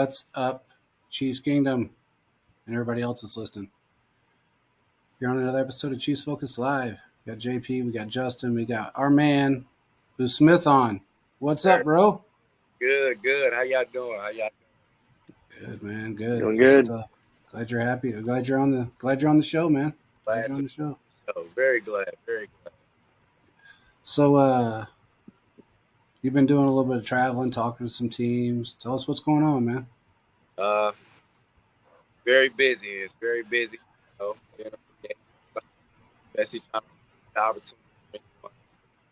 What's up, Chiefs Kingdom, and everybody else that's listening? You're on another episode of Chiefs Focus Live. We got JP, we got Justin, we got our man, Boo Smith on. What's up, bro? Good. How y'all doing? Good, man. Good. Doing good. Glad you're happy. Glad you're on the show, man. Glad you're on the show. Very glad. So, you've been doing a little bit of traveling, talking to some teams. Tell us what's going on, man. Very busy. It's very busy. Especially trying to get the opportunity.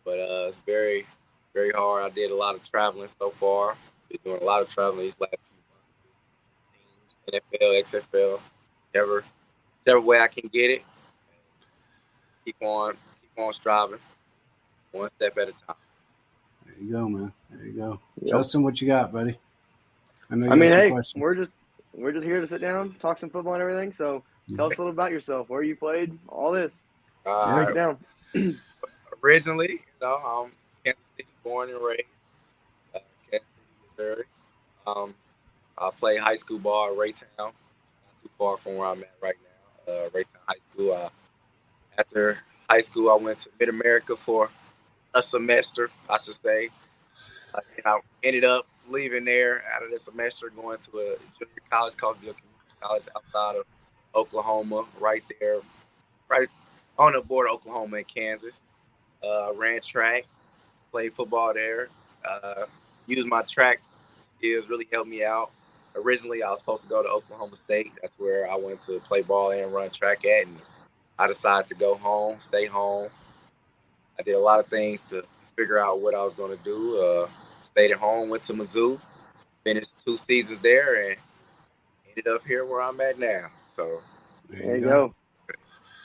But it's very, very hard. I did a lot of traveling so far. Been doing a lot of traveling these last few months. Teams, NFL, XFL, whichever way I can get it. Keep on striving, one step at a time. There you go, man. There you go. Yep. Justin, what you got, buddy? I mean, hey, we're just here to sit down, talk some football and everything. So tell us a little about yourself, where you played, all this. Break it down. Originally, I'm Kansas City, born and raised. Kansas City, Missouri. I played high school ball at Raytown, not too far from where I'm at right now. Raytown High School. After high school, I went to Mid-America for a semester, I should say. And I ended up leaving there out of the semester, going to a junior college called Community College outside of Oklahoma, right there, right on the border of Oklahoma and Kansas. Ran track, played football there. Used my track skills, really helped me out. Originally, I was supposed to go to Oklahoma State. That's where I went to play ball and run track at, and I decided to go home, stay home. I did a lot of things to figure out what I was going to do. Stayed at home, went to Mizzou, finished 2 seasons there, and ended up here where I'm at now. So there you go.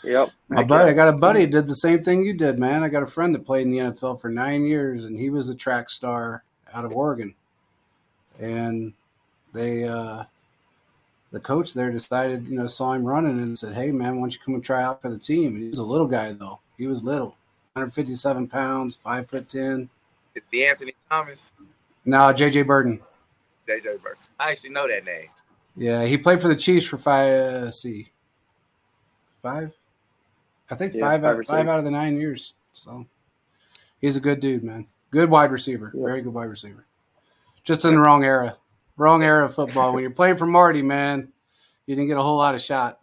Yep. I got a buddy that did the same thing you did, man. I got a friend that played in the NFL for 9 years, and he was a track star out of Oregon. And they, the coach there decided, saw him running and said, "Hey, man, why don't you come and try out for the team?" And he was a little guy, though. He was little, 157 pounds, 5'10". Is the Anthony Thomas? No, J.J. Burden. J.J. Burden. I actually know that name. Yeah, he played for the Chiefs for five. I think five out of the 9 years. So he's a good dude, man. Good wide receiver. Yeah. Very good wide receiver. Just in the wrong era. Wrong era of football. When you're playing for Marty, man, you didn't get a whole lot of shot,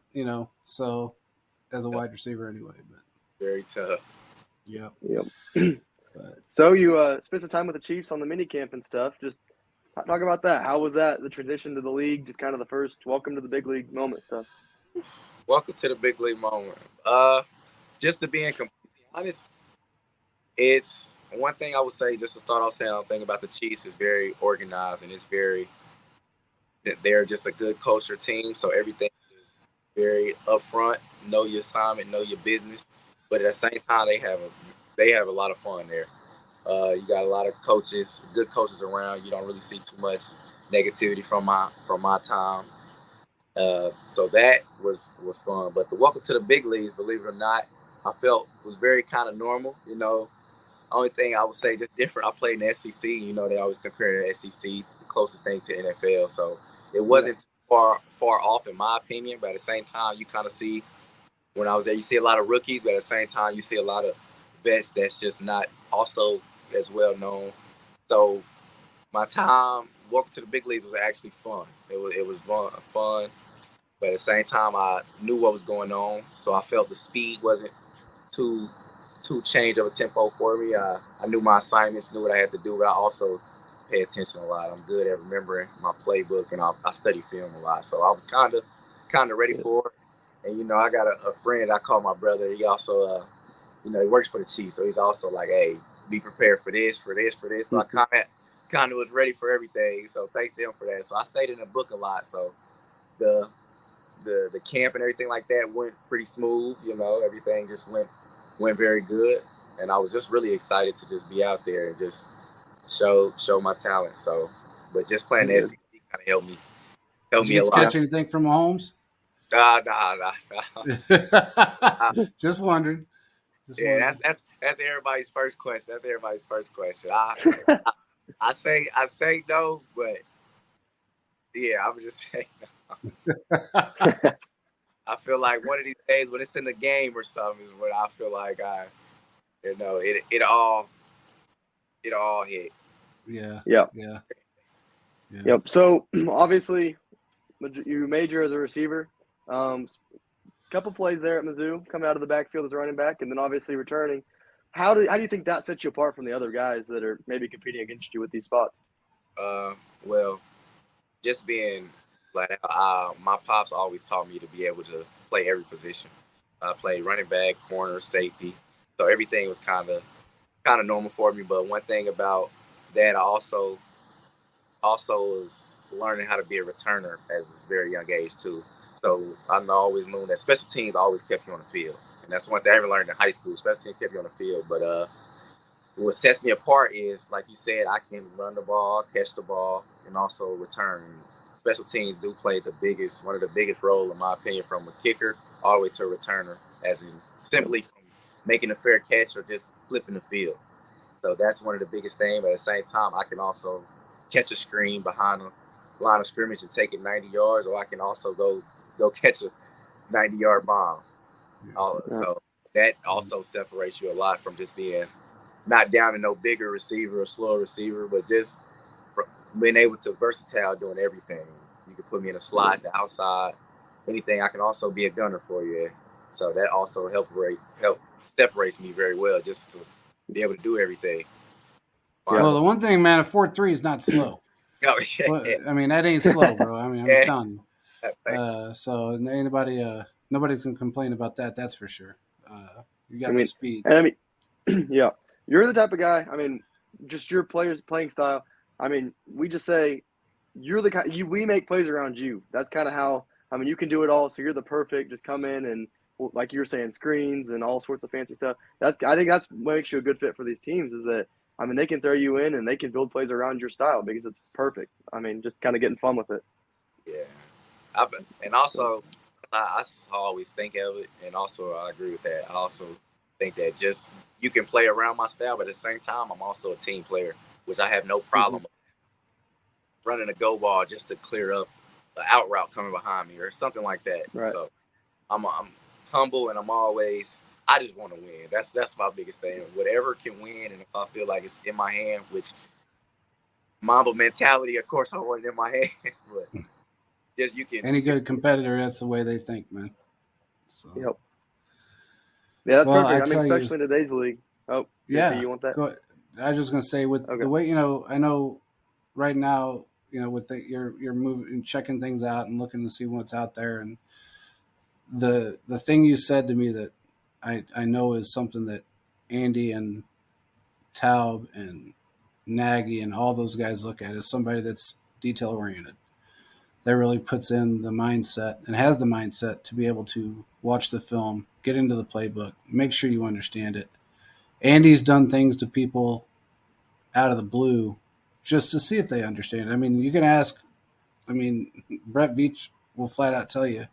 so as a wide receiver anyway. But very tough. Yep. So you spent some time with the Chiefs on the mini camp and stuff. Just talk about that. How was that, the transition to the league, just kind of the first welcome to the big league moment stuff? Welcome to the big league moment. Just to be completely honest, it's one thing I would say, just to start off saying, I think about the Chiefs is very organized, and they're just a good culture team. So everything is very upfront. Know your assignment, know your business. But at the same time, they have a lot of fun there. You got a lot of coaches, good coaches around. You don't really see too much negativity from my time. So that was fun. But the welcome to the big leagues, believe it or not, I felt was very kind of normal. Only thing I would say just different, I played in the SEC. They always compare the SEC, the closest thing to NFL. So it wasn't far off in my opinion. But at the same time, you kind of see when I was there, you see a lot of rookies. But at the same time, you see a lot of vets that's just not also as well known. So my time welcome to the big leagues was actually fun. It was fun. But at the same time, I knew what was going on, so I felt the speed wasn't too change of a tempo for me. I knew my assignments, knew what I had to do, but I also pay attention a lot. I'm good at remembering my playbook, and I study film a lot. So I was kind of ready for it. And I got a friend I call my brother. He also, he works for the Chiefs, so he's also like, "Hey, be prepared for this. So I kind of was ready for everything. So thanks to him for that. So I stayed in the book a lot. So the camp and everything like that went pretty smooth. Everything just went very good, and I was just really excited to just be out there and just show my talent. So, but just playing the SEC kind of helped me a lot. Did you catch anything from Mahomes? Nah. Just wondering. That's everybody's first question. I say no, but Yeah, I was just saying. I feel like one of these days when it's in the game or something is when I feel like it all hit. Yeah. Yep. Yeah. Yeah. Yep. So obviously, you major as a receiver. Couple plays there at Mizzou, coming out of the backfield as a running back, and then obviously returning. How do you think that sets you apart from the other guys that are maybe competing against you with these spots? Well, just being like my pops always taught me to be able to play every position. I played running back, corner, safety, so everything was kind of normal for me. But one thing about that, I also was learning how to be a returner at a very young age too. So I always knew that special teams always kept you on the field, and that's one thing I even learned in high school. Special teams kept you on the field, but what sets me apart is, like you said, I can run the ball, catch the ball, and also return. Special teams do play one of the biggest role, in my opinion, from a kicker all the way to a returner, as in simply from making a fair catch or just flipping the field. So that's one of the biggest things. But at the same time, I can also catch a screen behind the line of scrimmage and take it 90 yards, or I can also go catch a 90-yard bomb. So that also separates you a lot from just being not down to no bigger receiver or slower receiver, but just being able to versatile doing everything. You can put me in a slot, the outside, anything. I can also be a gunner for you. So that also separates me very well, just to be able to do everything. Well, the one thing, man, a 4.3 is not slow. Oh, yeah. I mean, that ain't slow, bro. I mean, I'm telling you. So nobody can complain about that. That's for sure. You got the speed. And I mean, yeah, you're the type of guy. I mean, just your playing style. I mean, we just say you're the kind. We make plays around you. That's kind of how. I mean, you can do it all. So you're the perfect. Just come in and, like you were saying, screens and all sorts of fancy stuff. I think that's what makes you a good fit for these teams. Is that, I mean, they can throw you in and they can build plays around your style because it's perfect. I mean, just kind of getting fun with it. Yeah, and also I always think of it, and also I agree with that. I also think that just you can play around my style, but at the same time, I'm also a team player, which I have no problem running a go ball just to clear up the out route coming behind me or something like that. Right. So I'm humble, and I just want to win. That's my biggest thing. Whatever can win, and if I feel like it's in my hand, which Mamba mentality, of course, I want it in my hands, but just you can. Any good competitor, that's the way they think, man. So. Yep. Yeah, that's perfect. I mean, especially in today's league. Oh, yeah. You want that? I was just gonna say with the way, I know right now, with you're moving and checking things out and looking to see what's out there, and the thing you said to me that I know is something that Andy and Taub and Nagy and all those guys look at is somebody that's detail oriented. That really puts in the mindset and has the mindset to be able to watch the film, get into the playbook, make sure you understand it. Andy's done things to people out of the blue just to see if they understand it. I mean, you can ask, Brett Veach will flat out tell you,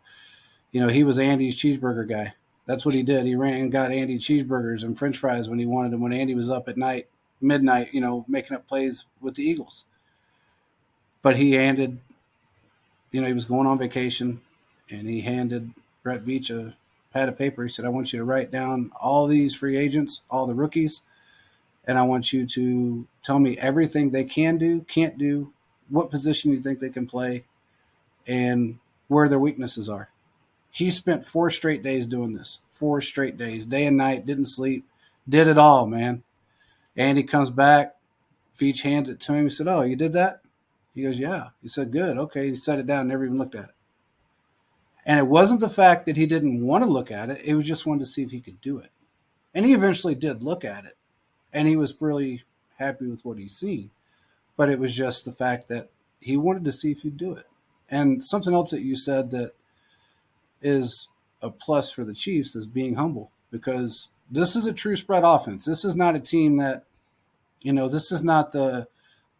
he was Andy's cheeseburger guy. That's what he did. He ran and got Andy cheeseburgers and French fries when he wanted them, when Andy was up at midnight, making up plays with the Eagles. But he handed, he was going on vacation, and he handed Brett Veach a pad of paper. He said, I want you to write down all these free agents, all the rookies, and I want you to tell me everything they can do, can't do, what position you think they can play, and where their weaknesses are. He spent 4 straight days doing this. 4 straight days, day and night, didn't sleep, did it all, man. Andy comes back, Veach hands it to him. He said, oh, you did that? He goes, yeah. He said, good. Okay. He set it down, never even looked at it. And it wasn't the fact that he didn't want to look at it. It was just wanted to see if he could do it. And he eventually did look at it. And he was really happy with what he'd seen. But it was just the fact that he wanted to see if he'd do it. And something else that you said that is a plus for the Chiefs is being humble, because this is a true spread offense. This is not a team that, this is not the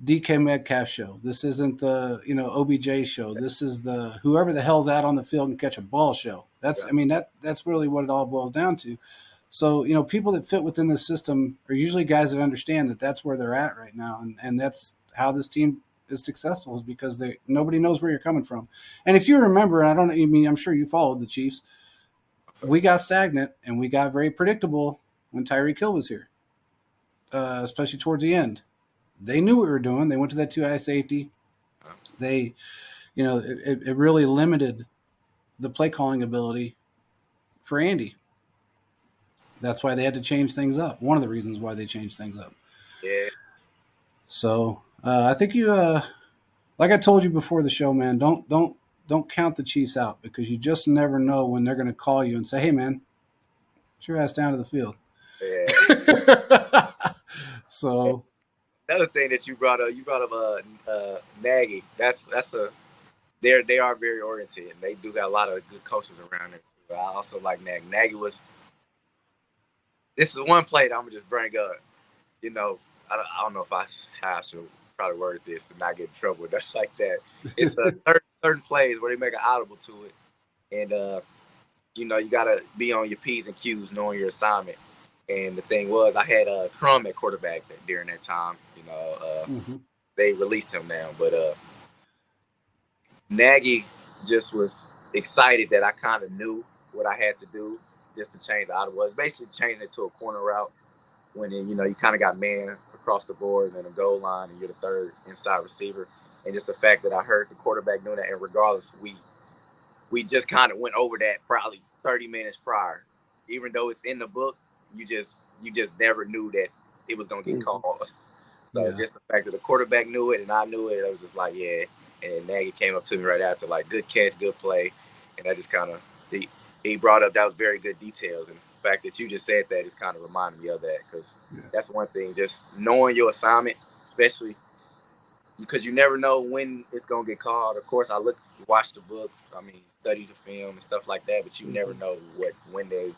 DK Metcalf show. This isn't the, OBJ show. This is the whoever the hell's out on the field and catch a ball show. That's that's really what it all boils down to. So, people that fit within the system are usually guys that understand that that's where they're at right now. And that's how this team is successful is because nobody knows where you're coming from. And if you remember, I'm sure you followed the Chiefs. We got stagnant and we got very predictable when Tyreek Hill was here, especially towards the end. They knew what we were doing. They went to that 2-high safety. They, it really limited the play calling ability for Andy. That's why they had to change things up. One of the reasons why they changed things up. Yeah. So I think you, like I told you before the show, man, don't count the Chiefs out because you just never know when they're going to call you and say, "Hey, man, get your ass down to the field." Yeah. So another thing that you brought up Nagy. They are very oriented and they do got a lot of good coaches around there too. I also like Nagy. Nagy this is one play that I'm gonna just bring up. I don't know if I should probably word this and not get in trouble with stuff like that. It's certain plays where they make an audible to it, and you gotta be on your P's and Q's, knowing your assignment. And the thing was, I had Crum at quarterback during that time. They released him now, but Nagy just was excited that I kind of knew what I had to do just to change the audible. It's basically changing it to a corner route when you kind of got man across the board and then a goal line and you're the third inside receiver. And just the fact that I heard the quarterback doing that, and regardless, we just kind of went over that probably 30 minutes prior. Even though it's in the book, you just never knew that it was going to get called. So just the fact that the quarterback knew it and I knew it, I was just like, yeah. And Nagy came up to me right after, like, good catch, good play. And I just kind of, he brought up that was very good details. And the fact that you just said that just kind of reminded me of that, because that's one thing, just knowing your assignment, especially because you never know when it's going to get called. Of course, watch the books, study the film and stuff like that, but you never know when they,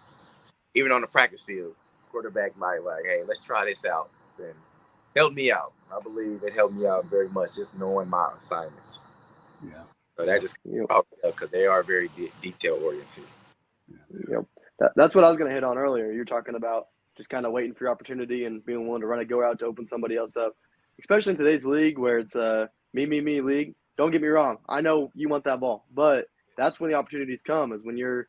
even on the practice field, quarterback might like, hey, let's try this out. And helped me out. I believe it helped me out very much, just knowing my assignments. Yeah. So that just because they are very detail oriented. Yep. That's what I was going to hit on earlier. You're talking about just kind of waiting for your opportunity and being willing to run a go out to open somebody else up, especially in today's league where it's a me league. Don't get me wrong. I know you want that ball, but that's when the opportunities come, is when you're,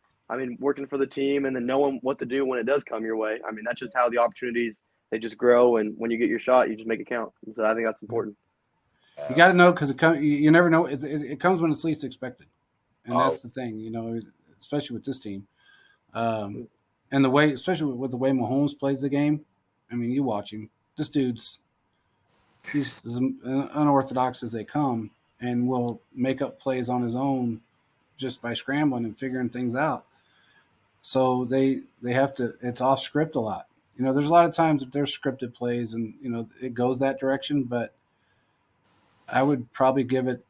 working for the team and then knowing what to do when it does come your way. That's just how the opportunities, they just grow. And when you get your shot, you just make it count. And so I think that's important. You got to know, because you never know. It comes when it's least expected. And that's the thing, especially with this team. And the way, especially with the way Mahomes plays the game, you watch him. This dude's, he's as unorthodox as they come, and will make up plays on his own just by scrambling and figuring things out. So they have to, it's off script a lot. There's a lot of times that there's scripted plays and, it goes that direction, but I would probably give it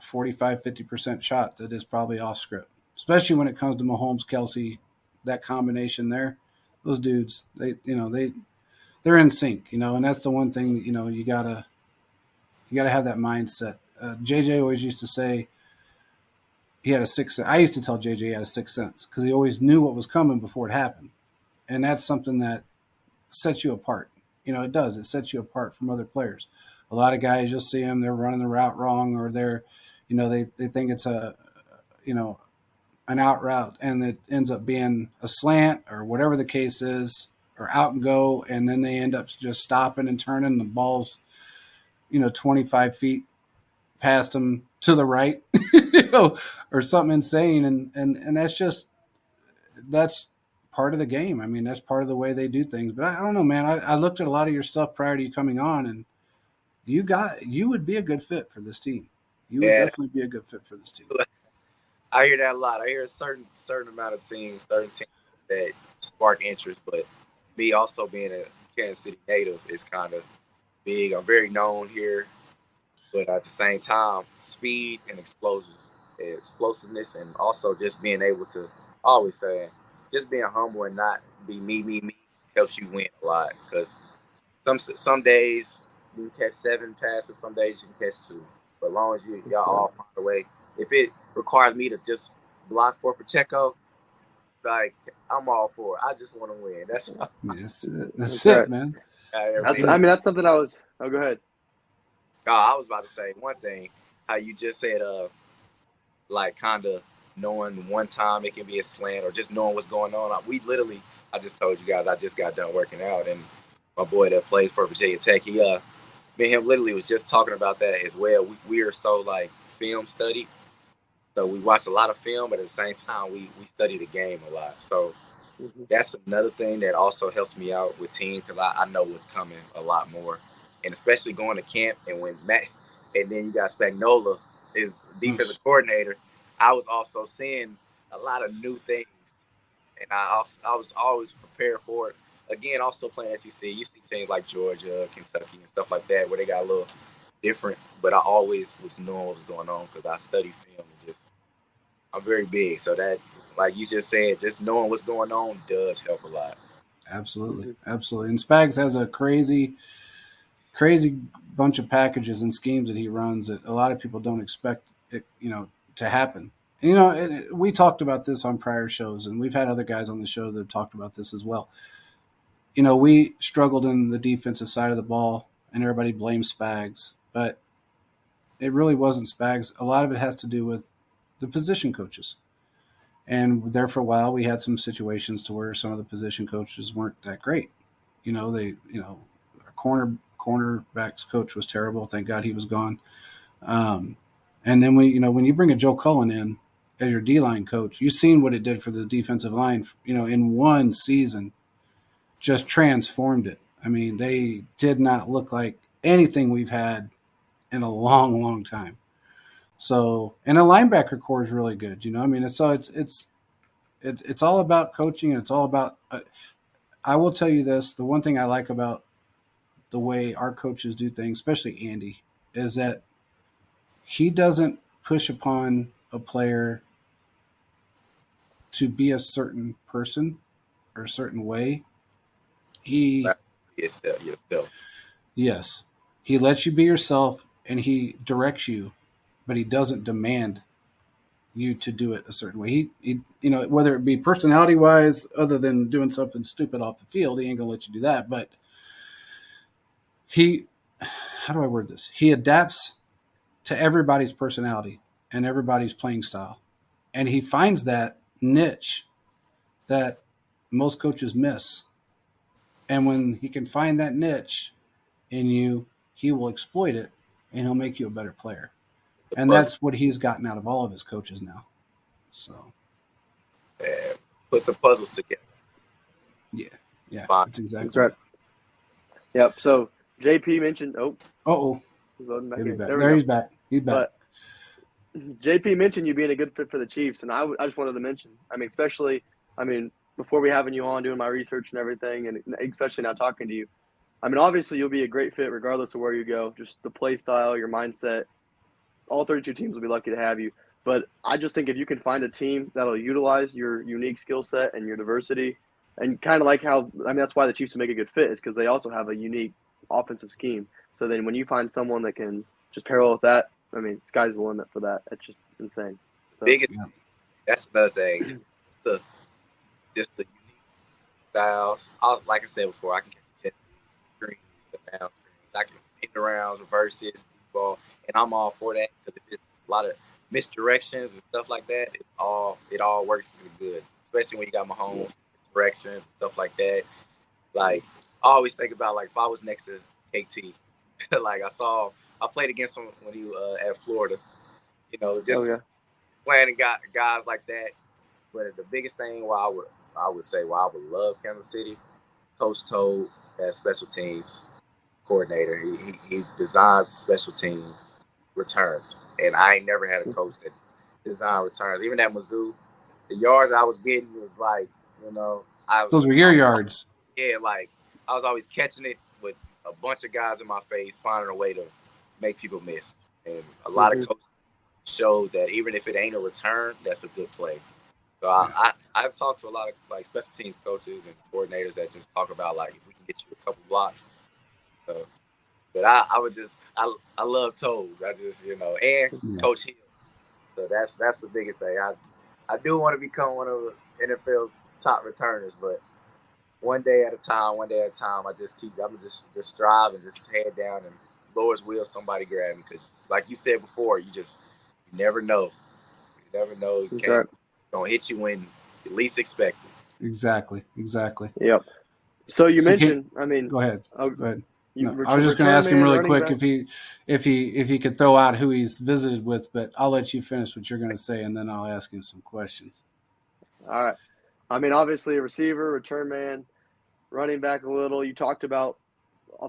45-50% shot that is probably off script, especially when it comes to Mahomes, Kelsey, that combination there. Those dudes, they're in sync, and that's the one thing that, you gotta have that mindset. JJ always used to say he had a sixth sense. I used to tell JJ he had a sixth sense because he always knew what was coming before it happened. And that's something that sets you apart. It does. It sets you apart from other players. A lot of guys, you'll see them, they're running the route wrong, or they're, they think it's an out route, and it ends up being a slant or whatever the case is, or out and go, and then they end up just stopping and turning. The ball's, 25 feet past them to the right, or something insane, and that's part of the game. That's part of the way they do things. But I don't know, man. I looked at a lot of your stuff prior to you coming on, and you would be a good fit for this team. You would definitely be a good fit for this team. I hear that a lot. I hear a certain amount of teams, certain teams that spark interest, but me also being a Kansas City native is kind of big. I'm very known here, but at the same time, speed and explosiveness, and also just being able to, always saying, just being humble and not be me helps you win a lot. Because some days you can catch 7 passes, some days you can catch 2. But as long as y'all all find a way, if it requires me to just block for Pacheco, like, I'm all for it. I just want to win. That's it, man. That's something I was. Oh, go ahead. I was about to say one thing. How you just said, like kind of knowing one time it can be a slant or just knowing what's going on. I just told you guys I just got done working out, and my boy that plays for Virginia Tech, me and him literally was just talking about that as well. We are so like film studied, so we watch a lot of film, but at the same time we study the game a lot. So that's another thing that also helps me out with teams because I know what's coming a lot more, and especially going to camp and when Matt and then you got Spagnola is defensive coordinator. I was also seeing a lot of new things, and I was always prepared for it. Again, also playing SEC, you see teams like Georgia, Kentucky, and stuff like that where they got a little different. But I always was knowing what was going on because I study film and just I'm very big, so that like you just said, just knowing what's going on does help a lot. Absolutely, absolutely. And Spags has a crazy bunch of packages and schemes that he runs that a lot of people don't expect it, to happen. And, we talked about this on prior shows, and we've had other guys on the show that have talked about this as well. We struggled in the defensive side of the ball, and everybody blames Spags, but it really wasn't Spags. A lot of it has to do with the position coaches. And there for a while, we had some situations to where some of the position coaches weren't that great. Our cornerbacks coach was terrible. Thank God he was gone. And then when you bring a Joe Cullen in as your D line coach, you've seen what it did for the defensive line. In one season, just transformed it. I mean, they did not look like anything we've had in a long, long time. So, and a linebacker core is really good. I mean, it's all about coaching. And it's all about. I will tell you this: the one thing I like about the way our coaches do things, especially Andy, is that he doesn't push upon a player to be a certain person or a certain way. He Yourself. Yes, he lets you be yourself and he directs you, but he doesn't demand you to do it a certain way. Whether it be personality wise, other than doing something stupid off the field, he ain't gonna let you do that. But he, how do I word this? He adapts to everybody's personality and everybody's playing style, and he finds that niche that most coaches miss. And when he can find that niche in you, he will exploit it and he'll make you a better player. And that's what he's gotten out of all of his coaches now. So, put the puzzles together. Yeah, that's exactly right. Yep. So JP mentioned. He's loading back in. There he's back. He's back. But JP mentioned you being a good fit for the Chiefs, and I just wanted to mention. Before we having you on, doing my research and everything, and especially now talking to you. Obviously you'll be a great fit regardless of where you go. Just the play style, your mindset. All 32 teams will be lucky to have you. But I just think if you can find a team that'll utilize your unique skill set and your diversity, and kind of like that's why the Chiefs will make a good fit, is because they also have a unique offensive scheme. So then when you find someone that can just parallel with that, sky's the limit for that. It's just insane. So, that's another thing. Just the unique styles. Like I said before, I can catch jet screens, down screens. I can hit around, reverses, ball, and I'm all for that because if it's a lot of misdirections and stuff like that, it all works really good. Especially when you got Mahomes directions and stuff like that. Like I always think about like if I was next to KT, like I played against him when he was at Florida. Playing guys like that. But the biggest thing why I would love Kansas City, Coach Toad as special teams coordinator. He designs special teams returns, and I ain't never had a coach that designed returns. Even at Mizzou, the yards I was getting was like, those were your yards. Yeah, like I was always catching it with a bunch of guys in my face, finding a way to make people miss. And a lot of coaches showed that even if it ain't a return, that's a good play. So I've talked to a lot of like special teams coaches and coordinators that just talk about like if we can get you a couple blocks. But I love Toad. I just and Coach Hill. So that's the biggest thing. I do want to become one of the NFL's top returners, but one day at a time. I just I'm just strive and just head down and Lord's will, somebody grab me because, like you said before, you never know. You never know. That's right. Gonna hit you when you least expect it. Exactly. Yep. So you So mentioned, I mean, go ahead. oh, Go ahead. you, No, I was just going to return ask him man, really running quick back. if he could throw out who he's visited with, but I'll let you finish what you're going to say, and then I'll ask him some questions. All right. I mean, obviously a receiver, return man, running back a little. You talked about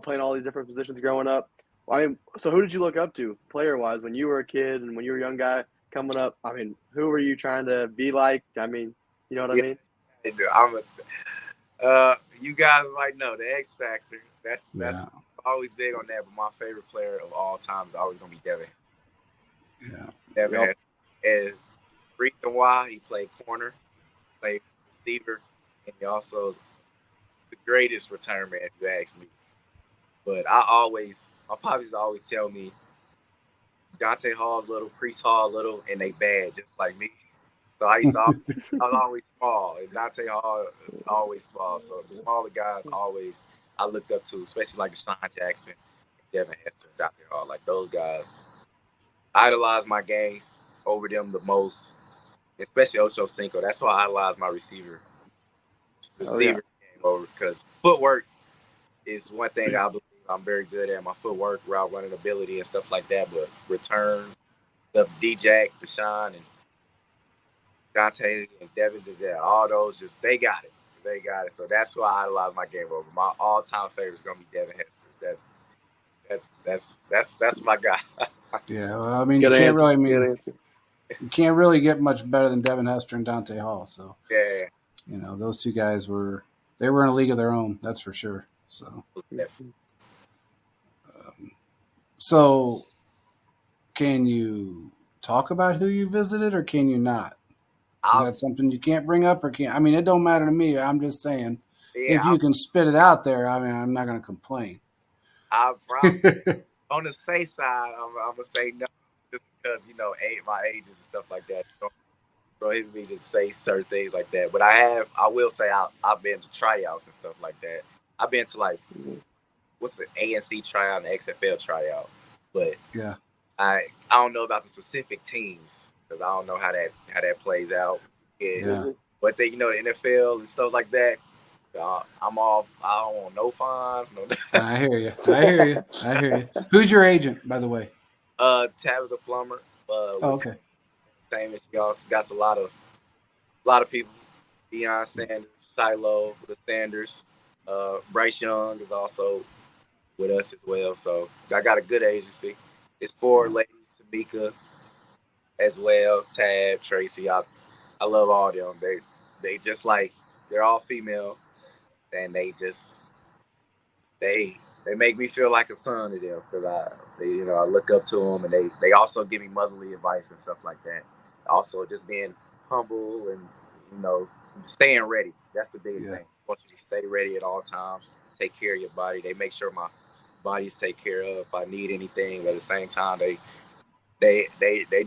playing all these different positions growing up. I mean, so who did you look up to player-wise when you were a kid and when you were a young guy coming up? I mean, who were you trying to be like? I mean, you know what I mean? You guys might know the X Factor. That's Yeah. always big on that. But my favorite player of all time is always gonna be Devin. Yeah. Devin Yep. and reason why he played corner, played receiver, and he also is the greatest return man if you ask me. But my pops always tell me Dante Hall's little, Priest Hall little, and they bad just like me. So I was always small, and Dante Hall is always small. So the smaller guys I looked up to, especially like Deshaun Jackson, Devin Hester, Dante Hall. Like those guys, idolize my games over them the most, especially Ocho Cinco. That's why I idolize my receiver game over because footwork is one thing I believe I'm very good at. My footwork, route running ability, and stuff like that. But return stuff, D-Jack, Deshaun, and Dante and Devin, all those they got it. They got it. So that's why I idolize my game over. My all-time favorite is gonna be Devin Hester. That's my guy. Yeah. Well, I mean, Good you can't answer. really Good answer. you can't really get much better than Devin Hester and Dante Hall. So Yeah. those two guys were in a league of their own. That's for sure. So so can you talk about who you visited, or can you not? Is that something you can't bring up, or can't? I mean, it don't matter to me. I'm just saying, if you can spit it out there, I mean, I'm not going to complain. I probably on the safe side, I'm gonna say no, just because my ages and stuff like that. Don't prohibit me to say certain things like that. But I will say I've been to tryouts and stuff like that. I've been to like what's the ANC tryout and the XFL tryout, but yeah, I don't know about the specific teams because I don't know how that plays out. Yeah. But the NFL and stuff like that. I'm off. I don't want no fines. No. I hear you. Who's your agent, by the way? Tabitha Plummer. Okay. Same as y'all. She got a lot of people. Deion Sanders, Shiloh, the Sanders. Bryce Young is also with us as well. So I got a good agency. It's 4 ladies, Tamika as well, Tab, Tracy. I love all them. They just like they're all female, and they make me feel like a son to them because I look up to them, and they also give me motherly advice and stuff like that. Also, just being humble and staying ready. That's the biggest thing. I want you to stay ready at all times. Take care of your body. They make sure my body is taken care of. If I need anything, but at the same time, they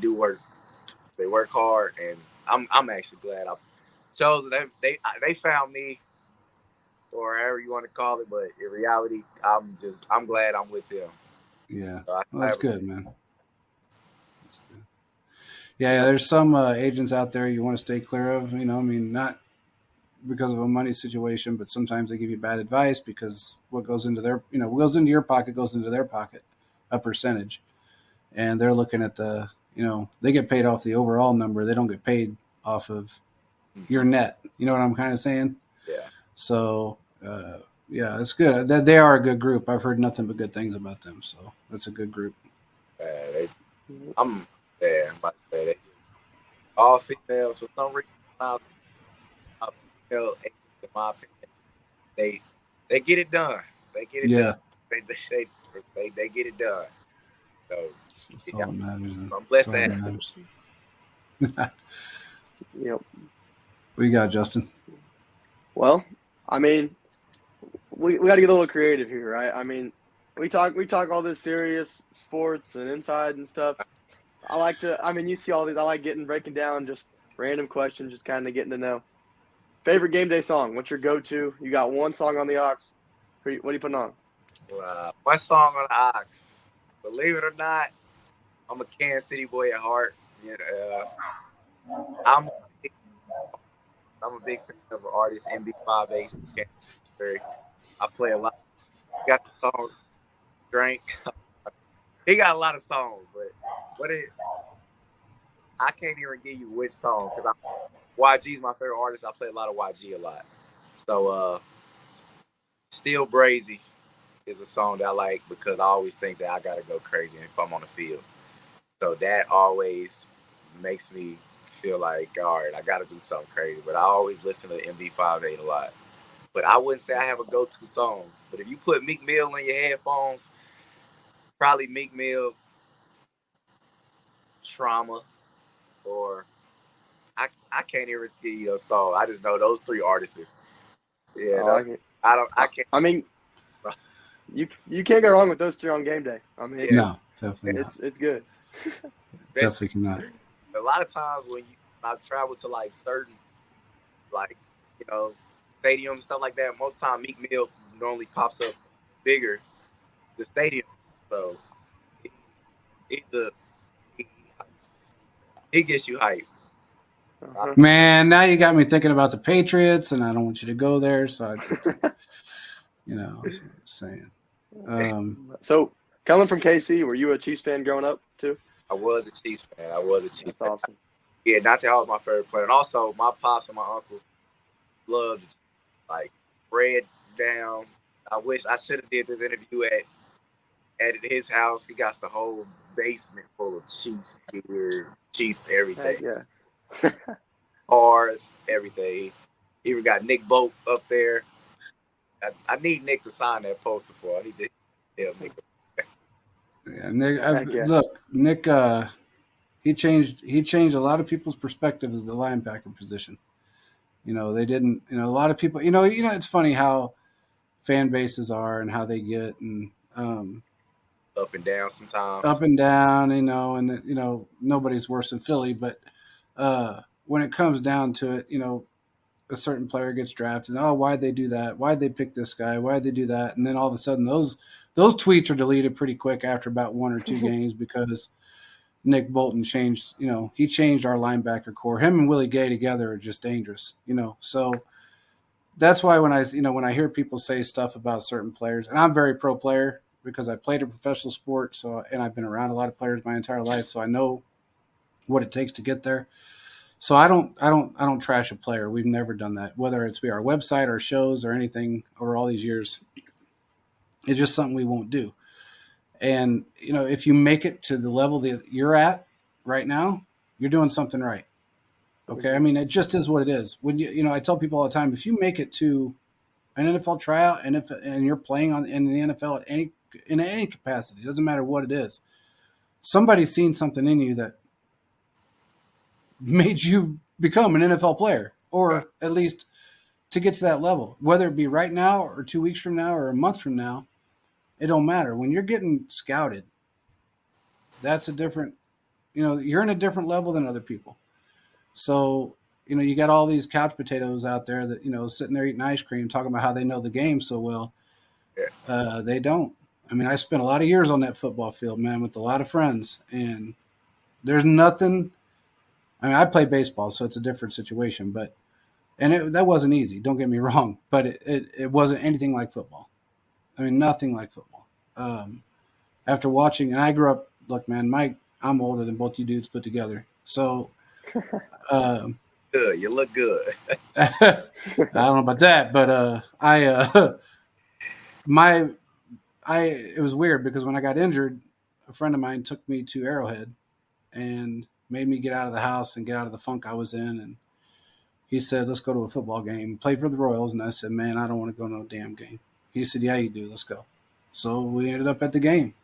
do work. They work hard, and I'm actually glad I chose them. They found me, or however you want to call it, but in reality, I'm glad I'm with them. Yeah, that's good, man. That's good. Yeah, there's some agents out there you want to stay clear of. I mean, not because of a money situation, but sometimes they give you bad advice because what goes into what goes into your pocket goes into their pocket, a percentage, and they're looking at they get paid off the overall number. They don't get paid off of your net. You know what I'm kind of saying? Yeah. So, yeah, it's good. They are a good group. I've heard nothing but good things about them. So that's a good group. I'm about to say they just all females for some reason. Sometimes female agents, in my opinion, they get it done. They get it done. They get it done. So that's all that matters. I'm blessed to have. Yep. What you got, Justin? Well, I mean, we got to get a little creative here, right? I mean, we talk all this serious sports and inside and stuff. You see all these. I like breaking down just random questions, just kind of getting to know. Favorite game day song? What's your go-to? You got one song on the aux. What are you putting on? My song on the aux. believe it or not, I'm a Kansas City boy at heart. I'm I'm a big fan of an artist, MB5H. I play a lot. He got the song Drink. He got a lot of songs, but I can't even give you which song because YG is my favorite artist. I play a lot of YG a lot. So Still Brazy is a song that I like because I always think that I gotta go crazy if I'm on the field. So that always makes me feel like, all right, I gotta do something crazy. But I always listen to MB5 a lot. But I wouldn't say I have a go-to song. But if you put Meek Mill in your headphones, probably Meek Mill, Trauma, or I can't even give you a song. I just know those three artists. Yeah, I can't. I mean, you can't go wrong with those three on game day. I mean, no, definitely not. It's good. Definitely cannot. A lot of times when I travel to like certain, like, stadiums and stuff like that, most of the time Meek Mill normally pops up bigger the stadium. So he gets you hype. Uh-huh. Man, now you got me thinking about the Patriots, and I don't want you to go there. So, that's what I'm saying. So, coming from KC, were you a Chiefs fan growing up too? I was a Chiefs fan. That's awesome. Yeah, Dante Hall was my favorite player. And also, my pops and my uncle loved, like, Red Down. I wish I should have did this interview at his house. He got the whole basement full of Chiefs gear, Chiefs everything. Heck yeah. Cars, everything. He even got Nick Bolt up there. I need Nick to sign that poster for. I need to tell Nick. Yeah, Nick. Look, Nick. He changed a lot of people's perspective as the linebacker position. They didn't. A lot of people. It's funny how fan bases are and how they get and up and down sometimes. Up and down, and nobody's worse than Philly, but when it comes down to it, a certain player gets drafted. Oh, why'd they do that? Why'd they pick this guy? Why'd they do that? And then all of a sudden, those tweets are deleted pretty quick after about one or two games because Nick Bolton changed. He changed our linebacker core. Him and Willie Gay together are just dangerous. So that's why when I hear people say stuff about certain players, and I'm very pro player because I played a professional sport, and I've been around a lot of players my entire life, so I know what it takes to get there. So I don't trash a player. We've never done that, whether it's via our website or shows or anything over all these years. It's just something we won't do. And, if you make it to the level that you're at right now, you're doing something right. Okay. I mean, it just is what it is. When I tell people all the time, if you make it to an NFL tryout and you're playing in the NFL in any capacity, it doesn't matter what it is, somebody's seen something in you that made you become an NFL player, or at least to get to that level, whether it be right now or 2 weeks from now or a month from now, it don't matter. When you're getting scouted, that's a different, you're in a different level than other people. So, you got all these couch potatoes out there that, sitting there eating ice cream, talking about how they know the game so well. Yeah. They don't. I mean, I spent a lot of years on that football field, man, with a lot of friends, and there's nothing. I mean, I play baseball, so it's a different situation, that wasn't easy. Don't get me wrong, but it wasn't anything like football. I mean, nothing like football. After watching, and I grew up. Look, man, I'm older than both you dudes put together, so. Good, you look good. I don't know about that, but it was weird because when I got injured, a friend of mine took me to Arrowhead and made me get out of the house and get out of the funk I was in. And he said, let's go to a football game, play for the Royals. And I said, man, I don't want to go to no damn game. He said, yeah, you do. Let's go. So we ended up at the game.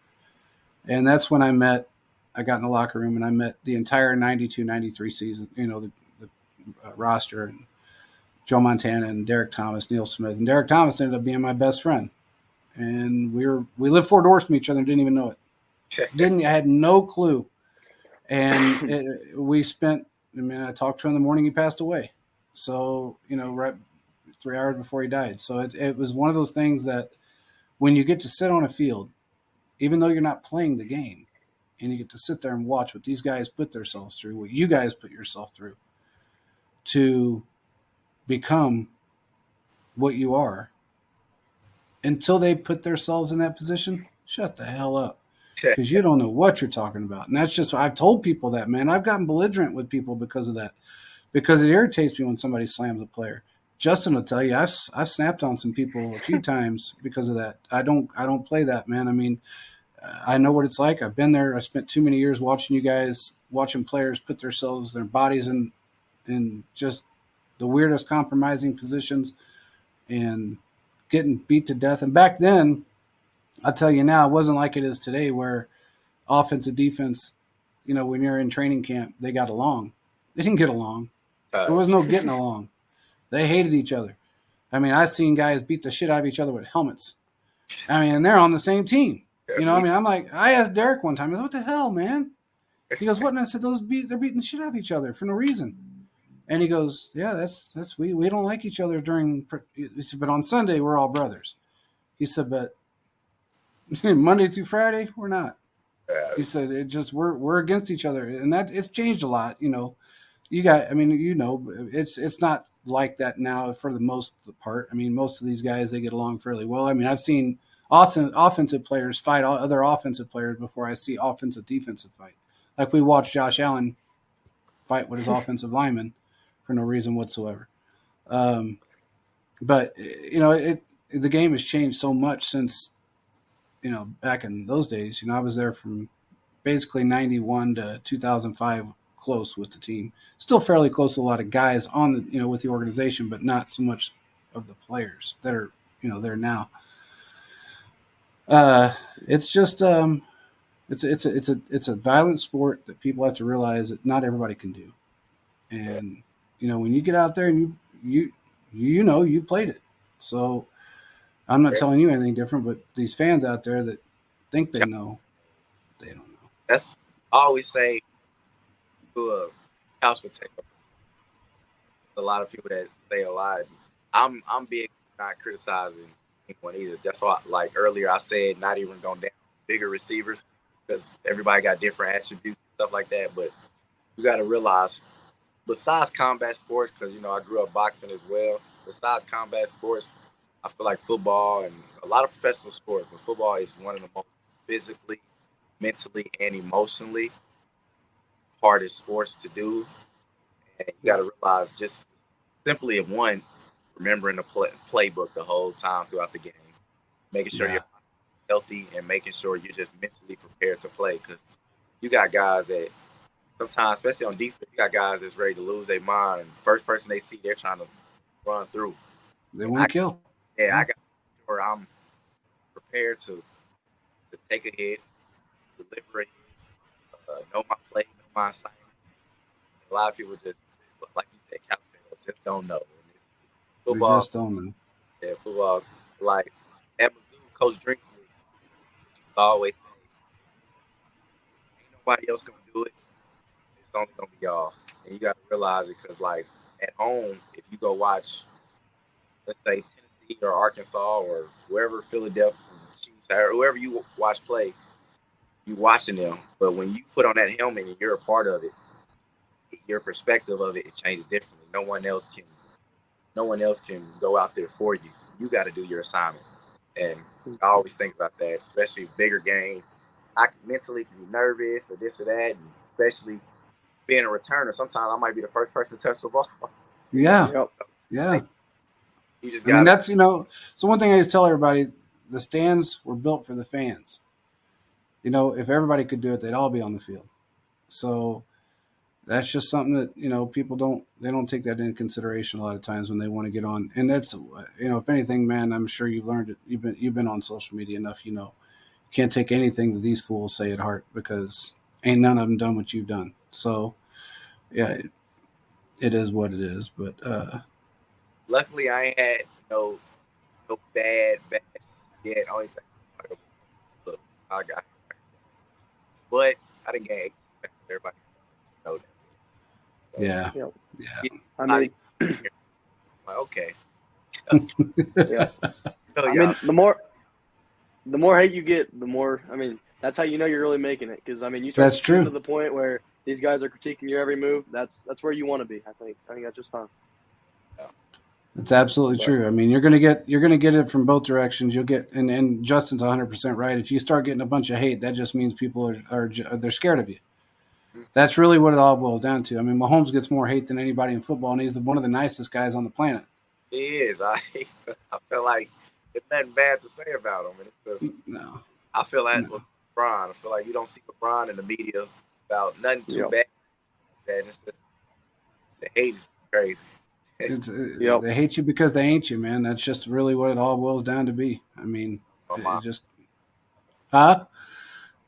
And that's when I got in the locker room and I met the entire 92-93 season, the roster, and Joe Montana and Derek Thomas, Neil Smith. And Derek Thomas ended up being my best friend. And we lived 4 doors from each other and didn't even know it. I had no clue. And I talked to him in the morning he passed away. So, right 3 hours before he died. So it was one of those things that when you get to sit on a field, even though you're not playing the game, and you get to sit there and watch what these guys put themselves through, what you guys put yourself through to become what you are. Until they put themselves in that position, shut the hell up. Because you don't know what you're talking about. And that's just, I've told people that, man. I've gotten belligerent with people because of that. Because it irritates me when somebody slams a player. Justin will tell you, I've snapped on some people a few times because of that. I don't play that, man. I mean, I know what it's like. I've been there. I spent too many years watching you guys, watching players put themselves, their bodies in just the weirdest compromising positions and getting beat to death. And back then, I'll tell you now, it wasn't like it is today where offense and defense, when you're in training camp, they got along. They didn't get along. There was no getting along. They hated each other. I mean, I've seen guys beat the shit out of each other with helmets. I mean, and they're on the same team. I'm like, I asked Derek one time, I said, what the hell, man? He goes, what? And I said, they're beating the shit out of each other for no reason. And he goes, yeah, that's we don't like each other during. He said, but on Sunday we're all brothers. He said, but Monday through Friday we're not. He said, it just we're against each other, and that it's changed a lot. It's not like that now for the most part. I mean, most of these guys, they get along fairly well. I mean, I've seen offensive players fight other offensive players before I see offensive defensive fight. Like we watched Josh Allen fight with his offensive lineman for no reason whatsoever. But the game has changed so much since back in those days. I was there from basically 91 to 2005, close with the team. Still fairly close to a lot of guys on the with the organization, but not so much of the players that are there now. It's just it's a violent sport that people have to realize that not everybody can do. And when you get out there and you played it, so I'm not telling you anything different. But these fans out there that think they know, they don't know. That's I always say to a couch potato. A lot of people that say a lot. I'm big not criticizing anyone either. That's why, like earlier, I said not even going down bigger receivers because everybody got different attributes and stuff like that. But you got to realize, besides combat sports, because I grew up boxing as well. Besides combat sports, I feel like football and a lot of professional sports, but football is one of the most physically, mentally, and emotionally hardest sports to do. And you got to realize just simply remembering the playbook the whole time throughout the game, making sure you're healthy and making sure you're just mentally prepared to play. Because you got guys that sometimes, especially on defense, you got guys that's ready to lose their mind. First person they see, they're trying to run through. They want to kill. Yeah, I got to make sure I'm prepared to take a hit, deliver a hit, know my play, know my assignment. A lot of people just, like you said, just don't know. Football, we just don't know. Yeah, football. Like at Mizzou, Coach Drink always say, ain't nobody else gonna do it. It's only gonna be y'all, and you got to realize it because, like, at home, if you go watch, let's say Tennessee or Arkansas or wherever, Philadelphia, Chiefs, or whoever you watch play, you watching them. But when you put on that helmet and you're a part of it, your perspective of it changes differently. No one else can go out there for you. You got to do your assignment. And I always think about that, especially bigger games. I mentally can be nervous or this or that, and especially being a returner. Sometimes I might be the first person to touch the ball. Yeah. Yeah. You just that's, so one thing I just tell everybody, the stands were built for the fans. If everybody could do it, they'd all be on the field. So that's just something that, people don't take that into consideration a lot of times when they want to get on. And that's, if anything, man, I'm sure you've learned it. You've been on social media enough, you can't take anything that these fools say at heart because ain't none of them done what you've done. So yeah, it is what it is. But luckily I ain't had no bad yet. Only thing I got, but I didn't get 18. Everybody know that. So, yeah. I mean, okay. yeah. I mean, the more hate you get, the more. I mean, that's how you know you're really making it. Because I mean, you start That's true. to the point where these guys are critiquing your every move. That's where you want to be. I think that's just fine. It's absolutely true. I mean, you're gonna get it from both directions. You'll get, and Justin's 100% right. If you start getting a bunch of hate, that just means people are they're scared of you. That's really what it all boils down to. I mean, Mahomes gets more hate than anybody in football, and he's one of the nicest guys on the planet. He is. I feel like there's nothing bad to say about him, and it's just No. I feel that with LeBron. I feel like you don't see LeBron in the media about nothing too bad. And it's just the hate is crazy. They hate you because they ain't you, man. That's just really what it all boils down to be. I mean, it just, huh?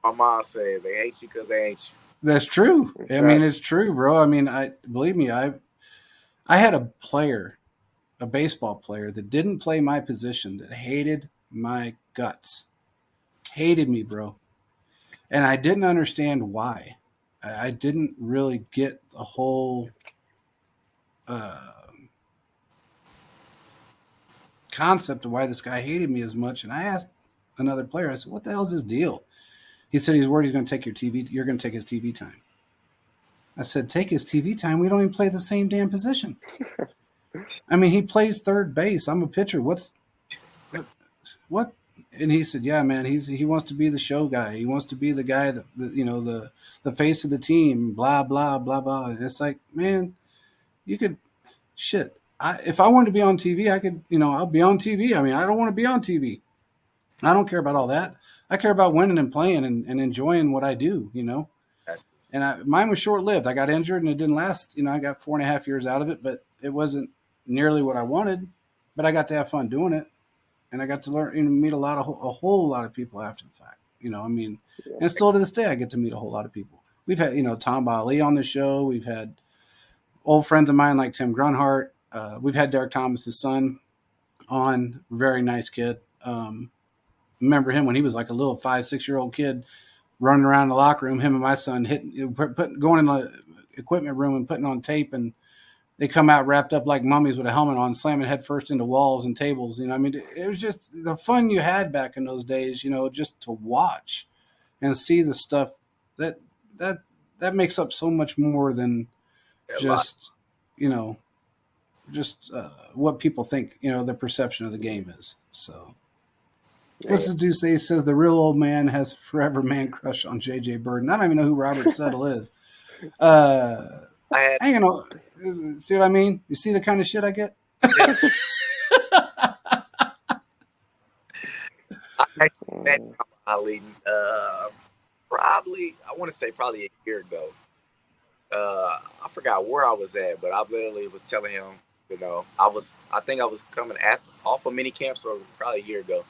My mom says they hate you because they ain't you. That's true. I mean, it's true, bro. I mean, believe me, I had a player, a baseball player that didn't play my position that hated my guts, hated me, bro, and I didn't understand why. I didn't really get the whole concept of why this guy hated me as much. And I asked another player, I said, "What the hell is his deal?" He said he's worried he's going to take your TV. You're going to take his TV time. I said, "Take his TV time? We don't even play the same damn position." I mean, he plays third base. I'm a pitcher. What? And he said, "Yeah, man. He wants to be the show guy. He wants to be the guy that the face of the team. Blah blah blah blah." And it's like, man, you could shit. If I wanted to be on TV, I could. I'll be on TV. I mean, I don't want to be on TV. I don't care about all that. I care about winning and playing and enjoying what I do. And mine was short lived. I got injured and it didn't last. I got 4.5 years out of it, but it wasn't nearly what I wanted. But I got to have fun doing it. And I got to learn, meet a whole lot of people after the fact. And still to this day, I get to meet a whole lot of people. We've had, Tom Ali on the show. We've had old friends of mine like Tim Grunhart. We've had Derek Thomas's son on. Very nice kid. Remember him when he was like a little 5-6-year-old kid running around the locker room. Him and my son going in the equipment room and putting on tape, and they come out wrapped up like mummies with a helmet on, slamming head first into walls and tables. I mean, it was just the fun you had back in those days. Just to watch and see the stuff that makes up so much more than just what people think. The perception of the game is. So. What's this dude say? He says the real old man has a forever man crush on J.J. Bird. I don't even know who Robert Settle is. See what I mean? You see the kind of shit I get? Probably a year ago. I forgot where I was at, but I literally was telling him, I think I was coming off of mini camp, so probably a year ago.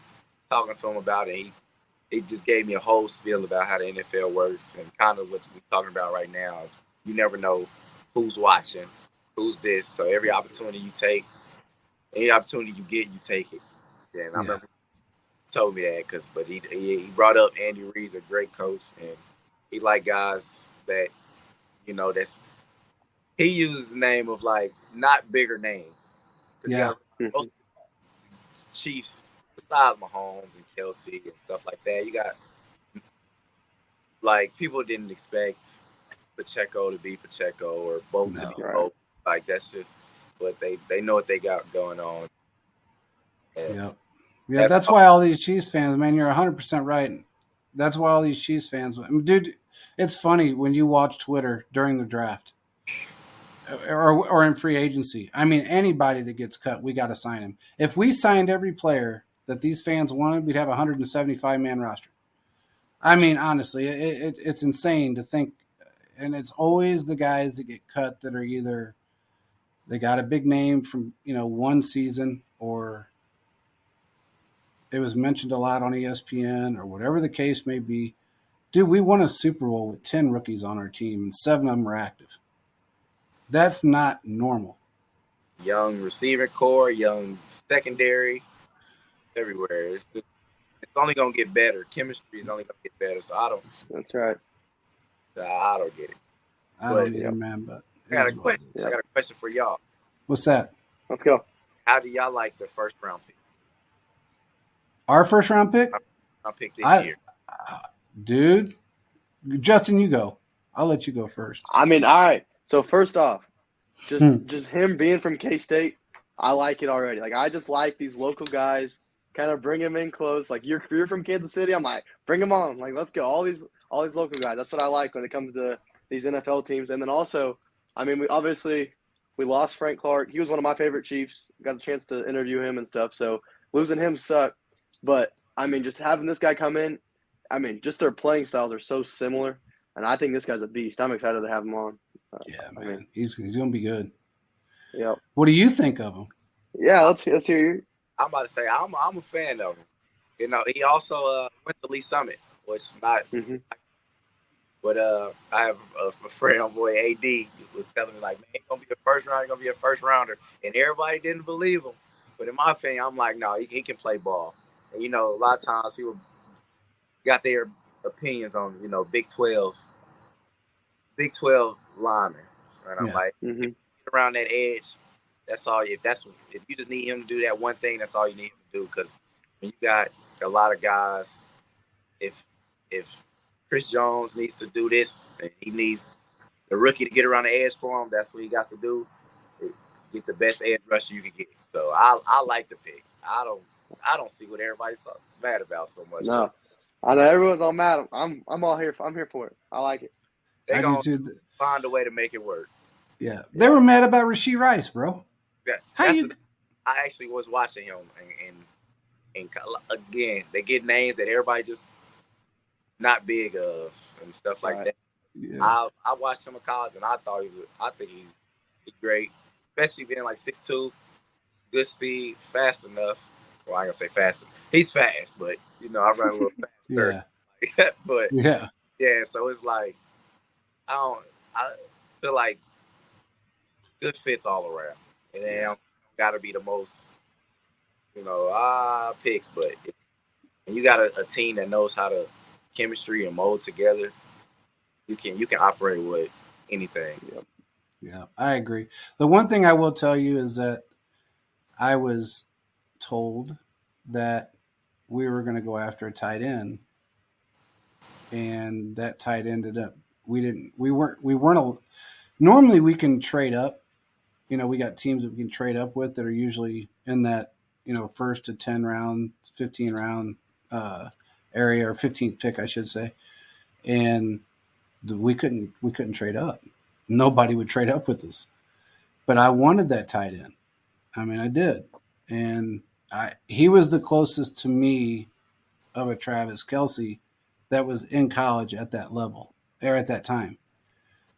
Talking to him about it, he just gave me a whole spiel about how the NFL works and kind of what we're talking about right now. You never know who's watching, who's this. So every opportunity you take, any opportunity you get, you take it. And I remember he told me that but he brought up Andy Reid's a great coach, and he like guys that he uses the name of like not bigger names. Yeah, most Chiefs. Besides Mahomes and Kelsey and stuff like that, you got like people didn't expect Pacheco to be Pacheco or Bolt to be Bolt. Like that's just what they know what they got going on. Yeah, that's why all these Chiefs fans, man, you're 100% right. That's why all these Chiefs fans, dude, it's funny when you watch Twitter during the draft or in free agency. I mean, anybody that gets cut, we got to sign him. If we signed every player that these fans wanted, we'd have a 175-man roster. I mean, honestly, it's insane to think, and it's always the guys that get cut that are either they got a big name from one season, or it was mentioned a lot on ESPN, or whatever the case may be. Dude, we won a Super Bowl with 10 rookies on our team, and 7 of them were active. That's not normal. Young receiving core, young secondary. Everywhere. It's only gonna get better. Chemistry is only gonna get better. So I don't. That's right. I don't get it. I don't either, man. But I got a question. I got a question for y'all. What's that? Let's go. How do y'all like the first round pick? Our first round pick? round pick this I, year. dude, Justin, you go. I'll let you go first. I mean, all right. So first off, just Hmm. just him being from K-State, I like it already. Like I just like these local guys, kind of bring him in close. Like you're from Kansas City, I'm like, bring him on. Like let's go. All these local guys. That's what I like when it comes to these NFL teams. And then also, I mean, we lost Frank Clark. He was one of my favorite Chiefs. Got a chance to interview him and stuff. So losing him sucked. But I mean, just having this guy come in, I mean, just their playing styles are so similar. And I think this guy's a beast. I'm excited to have him on. Yeah, I man, mean, he's gonna be good. yeah. What do you think of him? Yeah, let's hear you. I'm about to say I'm a fan of him. You know, he also went to Lee Summit, which not. Mm-hmm. But I have a friend, my boy AD, was telling me like, man, he's gonna be a first rounder, he's gonna be a first rounder, and everybody didn't believe him. But in my opinion, I'm like, no, he can play ball. And you know, a lot of times people got their opinions on Big 12 linemen, and I'm like, Mm-hmm. get around that edge. That's all. If you just need him to do that one thing, that's all you need him to do. Because you got a lot of guys. If Chris Jones needs to do this, and he needs the rookie to get around the edge for him, that's what he got to do. Get the best edge rusher you can get. So I like the pick. I don't see what everybody's mad about so much. No, I know everyone's all mad. I'm all here. I'm here for it. I like it. They're I gonna do too. find a way to make it work. Yeah, they were mad about Rashee Rice, bro. Yeah, I actually was watching him, and again, they get names that everybody just not big of and stuff like that. Yeah. I watched him in college, and I think he's great, especially being like 6'2", good speed, fast enough. Well, I ain't gonna say fast. He's fast, but I run a little faster. Yeah. But yeah, so it's like I feel like good fits all around, and then got to be the most picks, but you got a team that knows how to chemistry and mold together. You can operate with anything. Yeah, I agree. The one thing I will tell you is that I was told that we were going to go after a tight end, and that tight ended up we weren't. Normally we can trade up. We got teams that we can trade up with that are usually in that first to 10 round, 15 round area, or 15th pick, I should say, and we couldn't trade up. Nobody would trade up with us, but I wanted that tight end. I mean, I did, and he was the closest to me of a Travis Kelce that was in college at that level or at that time.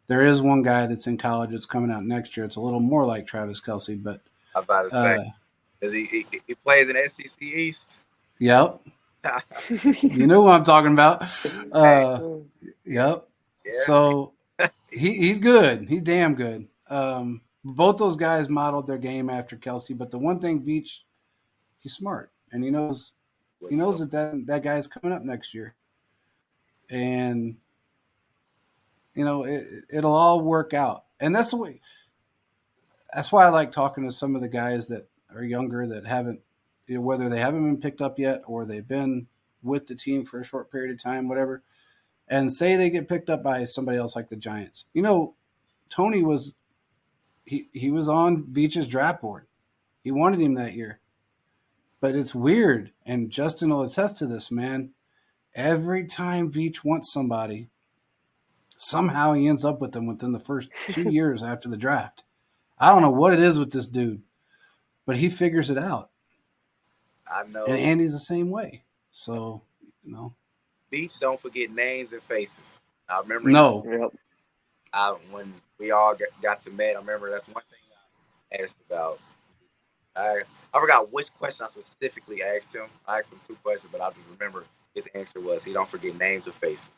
There is one guy that's in college that's coming out next year. It's a little more like Travis Kelce, but I'm about to say, because he plays in SEC East. Yep. You know what I'm talking about. Yep. Yeah. So he's good. He's damn good. Both those guys modeled their game after Kelce, but the one thing, Veach, he's smart, and he knows that guy's coming up next year, and it'll all work out. And that's the way. That's why I like talking to some of the guys that are younger that haven't, whether they haven't been picked up yet or they've been with the team for a short period of time, whatever, and say they get picked up by somebody else like the Giants. Tony was he was on Veach's draft board. He wanted him that year. But it's weird, and Justin will attest to this, man. Every time Veach wants somebody, somehow he ends up with them within the first 2 years after the draft. I don't know what it is with this dude, but he figures it out. I know. And Andy's the same way. So, Veach don't forget names and faces. I remember. No. When we all got to meet, I remember that's one thing I asked about. I forgot which question I specifically asked him. I asked him 2 questions, but I just remember his answer was he don't forget names or faces.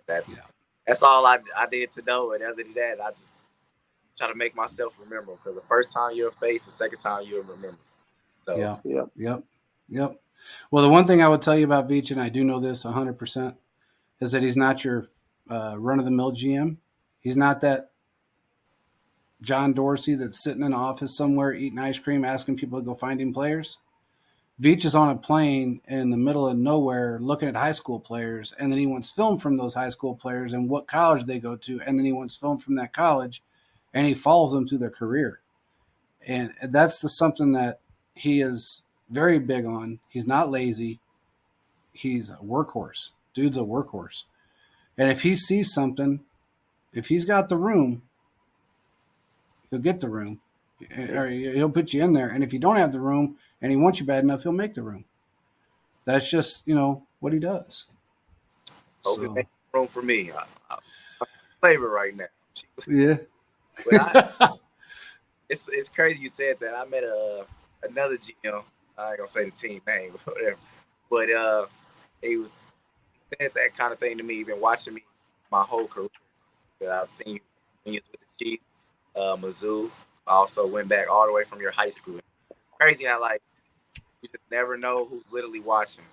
That's all I did to know. And other than that, I just try to make myself remember, because the first time you're a face, the second time you'll remember. So Yep. Well, the one thing I would tell you about Veach, and I do know this 100%, is that he's not your run-of-the-mill GM. He's not that John Dorsey that's sitting in an office somewhere eating ice cream, asking people to go find him players. Veach is on a plane in the middle of nowhere looking at high school players, and then he wants film from those high school players and what college they go to, and then he wants film from that college, and he follows them through their career. And that's something that he is very big on. He's not lazy. He's a workhorse. Dude's a workhorse. And if he sees something, if he's got the room, he'll get the room. Or he'll put you in there. And if you don't have the room and he wants you bad enough, he'll make the room. That's just, what he does. Hope it makes room for me. I'm flavor right now. Yeah. But it's crazy you said that. I met another GM. I ain't gonna say the team name, but whatever. But he said that kind of thing to me. He's been watching me my whole career. That I've seen you when you was with the Chiefs, Mizzou. I also went back all the way from your high school. It's crazy how you just never know who's literally watching.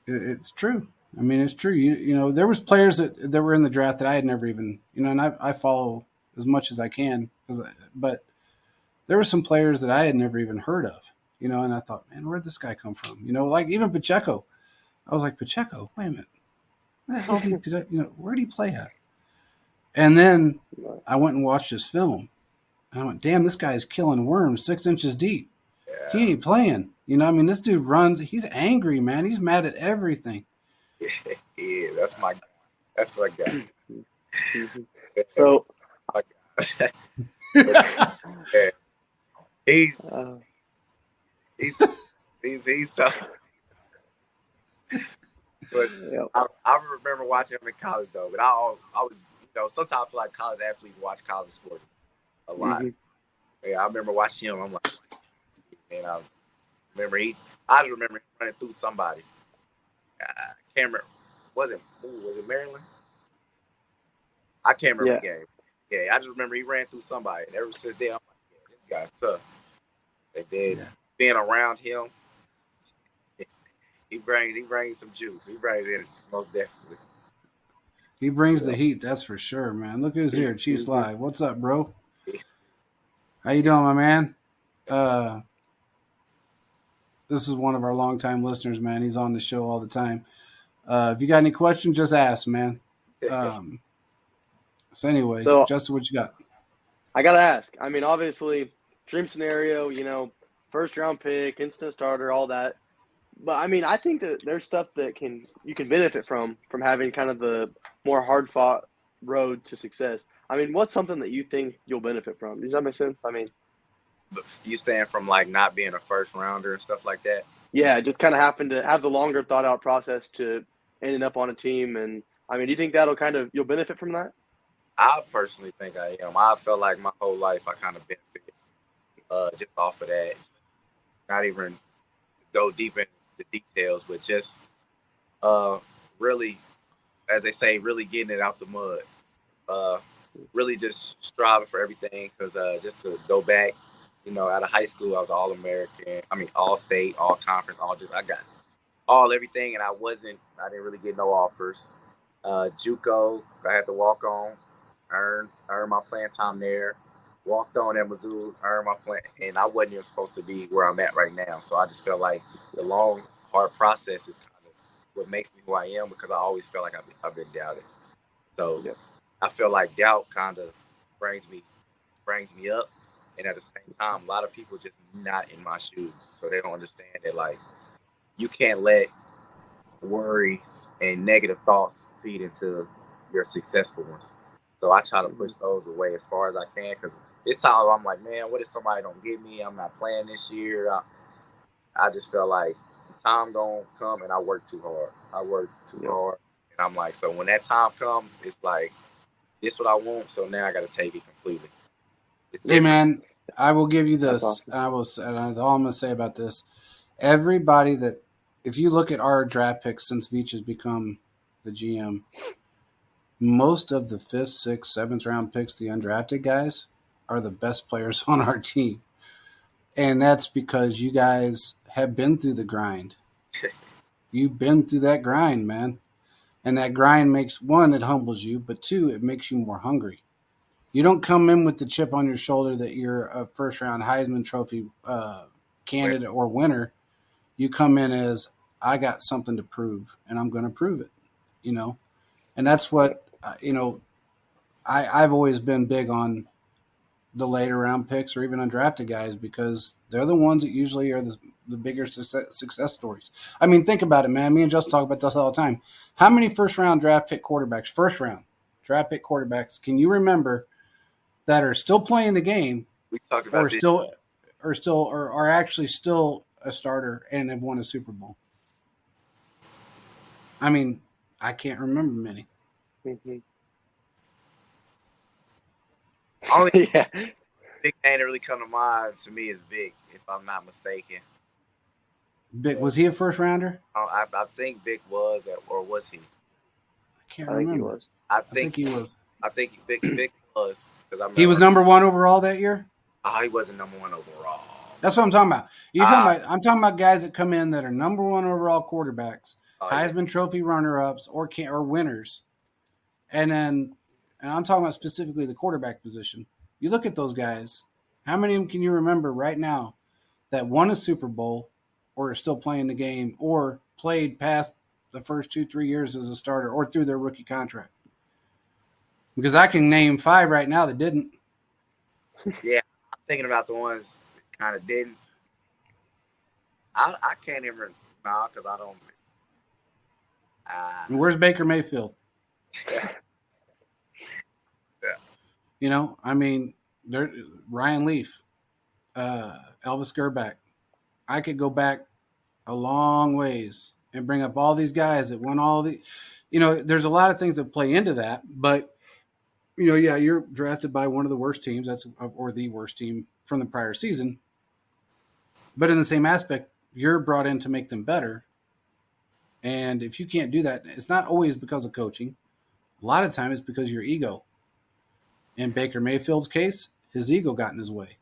It's true. I mean, it's true. There was players that were in the draft that I had never even, and I follow as much as I can, but there were some players that I had never even heard of, and I thought, man, where'd this guy come from? Like even Pacheco. I was like, Pacheco, wait a minute. Where the hell where did he play at? And then I went and watched his film. And I went, damn, this guy is killing worms 6 inches deep. Yeah. He ain't playing. This dude runs. He's angry, man. He's mad at everything. Yeah, that's my guy. So, he's But I remember watching him in college though. But I was, sometimes I feel like college athletes watch college sports a lot. Mm-hmm. Yeah, I remember watching him. I'm like, man, I just remember him running through somebody. I can't remember. Was it Maryland? I can't remember the game. Yeah, I just remember he ran through somebody, and ever since then, I'm like, yeah, this guy's tough. And then being around him, he brings some juice. He brings energy, most definitely. He brings the heat, that's for sure, man. Look who's here, Chiefs Live. What's up, bro? How you doing, my man? This is one of our longtime listeners, man. He's on the show all the time. If you got any questions, just ask, man. So anyway, Justin, what you got? I got to ask. I mean, obviously, dream scenario, first round pick, instant starter, all that. But I mean, I think that there's stuff that you can benefit from having kind of the more hard fought road to success. I mean, what's something that you think you'll benefit from? Does that make sense? I mean, you saying from not being a first rounder and stuff like that? Yeah, just kind of having to have the longer thought out process to ending up on a team. And I mean, do you think you'll benefit from that? I personally think I am. I felt like my whole life I kind of benefited just off of that. Not even go deep into the details, but just really, as they say, really getting it out the mud. Really just striving for everything because just to go back, out of high school, I was All-American. I mean, All-State, All-Conference, I got everything, and I didn't really get no offers. JUCO, I had to walk on, earn my playing time there. Walked on at Mizzou, earned my playing, and I wasn't even supposed to be where I'm at right now. So I just felt like the long, hard process is kind of what makes me who I am because I always felt like I've been doubted. So I feel like doubt kind of brings me up. And at the same time, a lot of people just not in my shoes. So they don't understand that, you can't let worries and negative thoughts feed into your successful ones. So I try to push those away as far as I can because this time I'm like, man, what if somebody don't get me? I'm not playing this year. I just felt like the time gonna come and I work too hard. Hard. And I'm like, so when that time comes, it's like, this is what I want. So now I got to take it completely. Hey, man, I will give you this. Awesome. And all I'm going to say about this, everybody if you look at our draft picks since Veach has become the GM, most of the 5th, 6th, 7th round picks, the undrafted guys, are the best players on our team. And that's because you guys have been through the grind. You've been through that grind, man. And that grind makes, one, it humbles you, but two, it makes you more hungry. You don't come in with the chip on your shoulder that you're a first-round Heisman Trophy candidate or winner. You come in as, I got something to prove, and I'm going to prove it, you know? And that's what, I've always been big on the later round picks or even undrafted guys because they're the ones that usually are the bigger success stories. I mean, think about it, man. Me and Justin talk about this all the time. How many first round draft pick quarterbacks, can you remember that are still playing the game We talked about this. or are actually still a starter and have won a Super Bowl? I mean, I can't remember many. Only Yeah. big name that really come to mind to me is Vic, if I'm not mistaken. Vic, was he a first rounder? I think Vic was, or was he? I can't I think remember. he was. I I think he was. I think Vic was. He was number 1 overall that year? Oh, he wasn't number 1 overall. That's what I'm talking about. I'm talking about guys that come in that are number 1 overall quarterbacks, Heisman Trophy runner-ups or winners. And I'm talking about specifically the quarterback position. You look at those guys, how many of them can you remember right now that won a Super Bowl or are still playing the game or played past the first 2-3 years as a starter or through their rookie contract? Because I can name 5 right now that didn't. Yeah, I'm thinking about the ones that kind of didn't. I can't even now because I don't. Where's Baker Mayfield? Yeah. You know, I mean, Ryan Leaf, Elvis Gerback. I could go back a long ways and bring up all these guys that won all the. There's a lot of things that play into that, but you're drafted by one of the worst teams, or the worst team from the prior season. But in the same aspect, you're brought in to make them better. And if you can't do that, it's not always because of coaching. A lot of times it's because of your ego. In Baker Mayfield's case, his ego got in his way.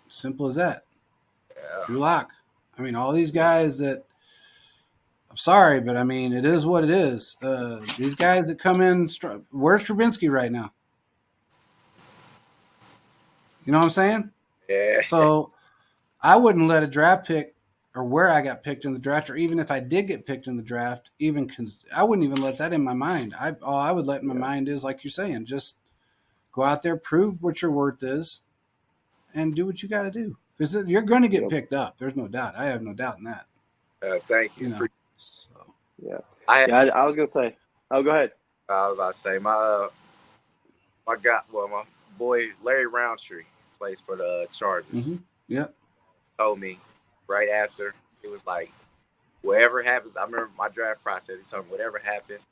Simple as that. Yeah. Drew Lock. I mean, all these guys that, I'm sorry, but I mean, it is what it is. These guys that come in, where's Trubinsky right now? You know what I'm saying? Yeah. So I wouldn't let a draft pick or where I got picked in the draft, or even if I did get picked in the draft, I wouldn't even let that in my mind. All I would let in my mind is, like you're saying, just go out there, prove what your worth is, and do what you got to do. Because you're going to get picked up. There's no doubt. I have no doubt in that. Thank you. So. Yeah. I was going to say. Oh, go ahead. I was about to say, my boy Larry Roundtree plays for the Chargers. Mm-hmm. Yep. Told me right after, it was like, whatever happens, I remember my draft process, he told me, whatever happens,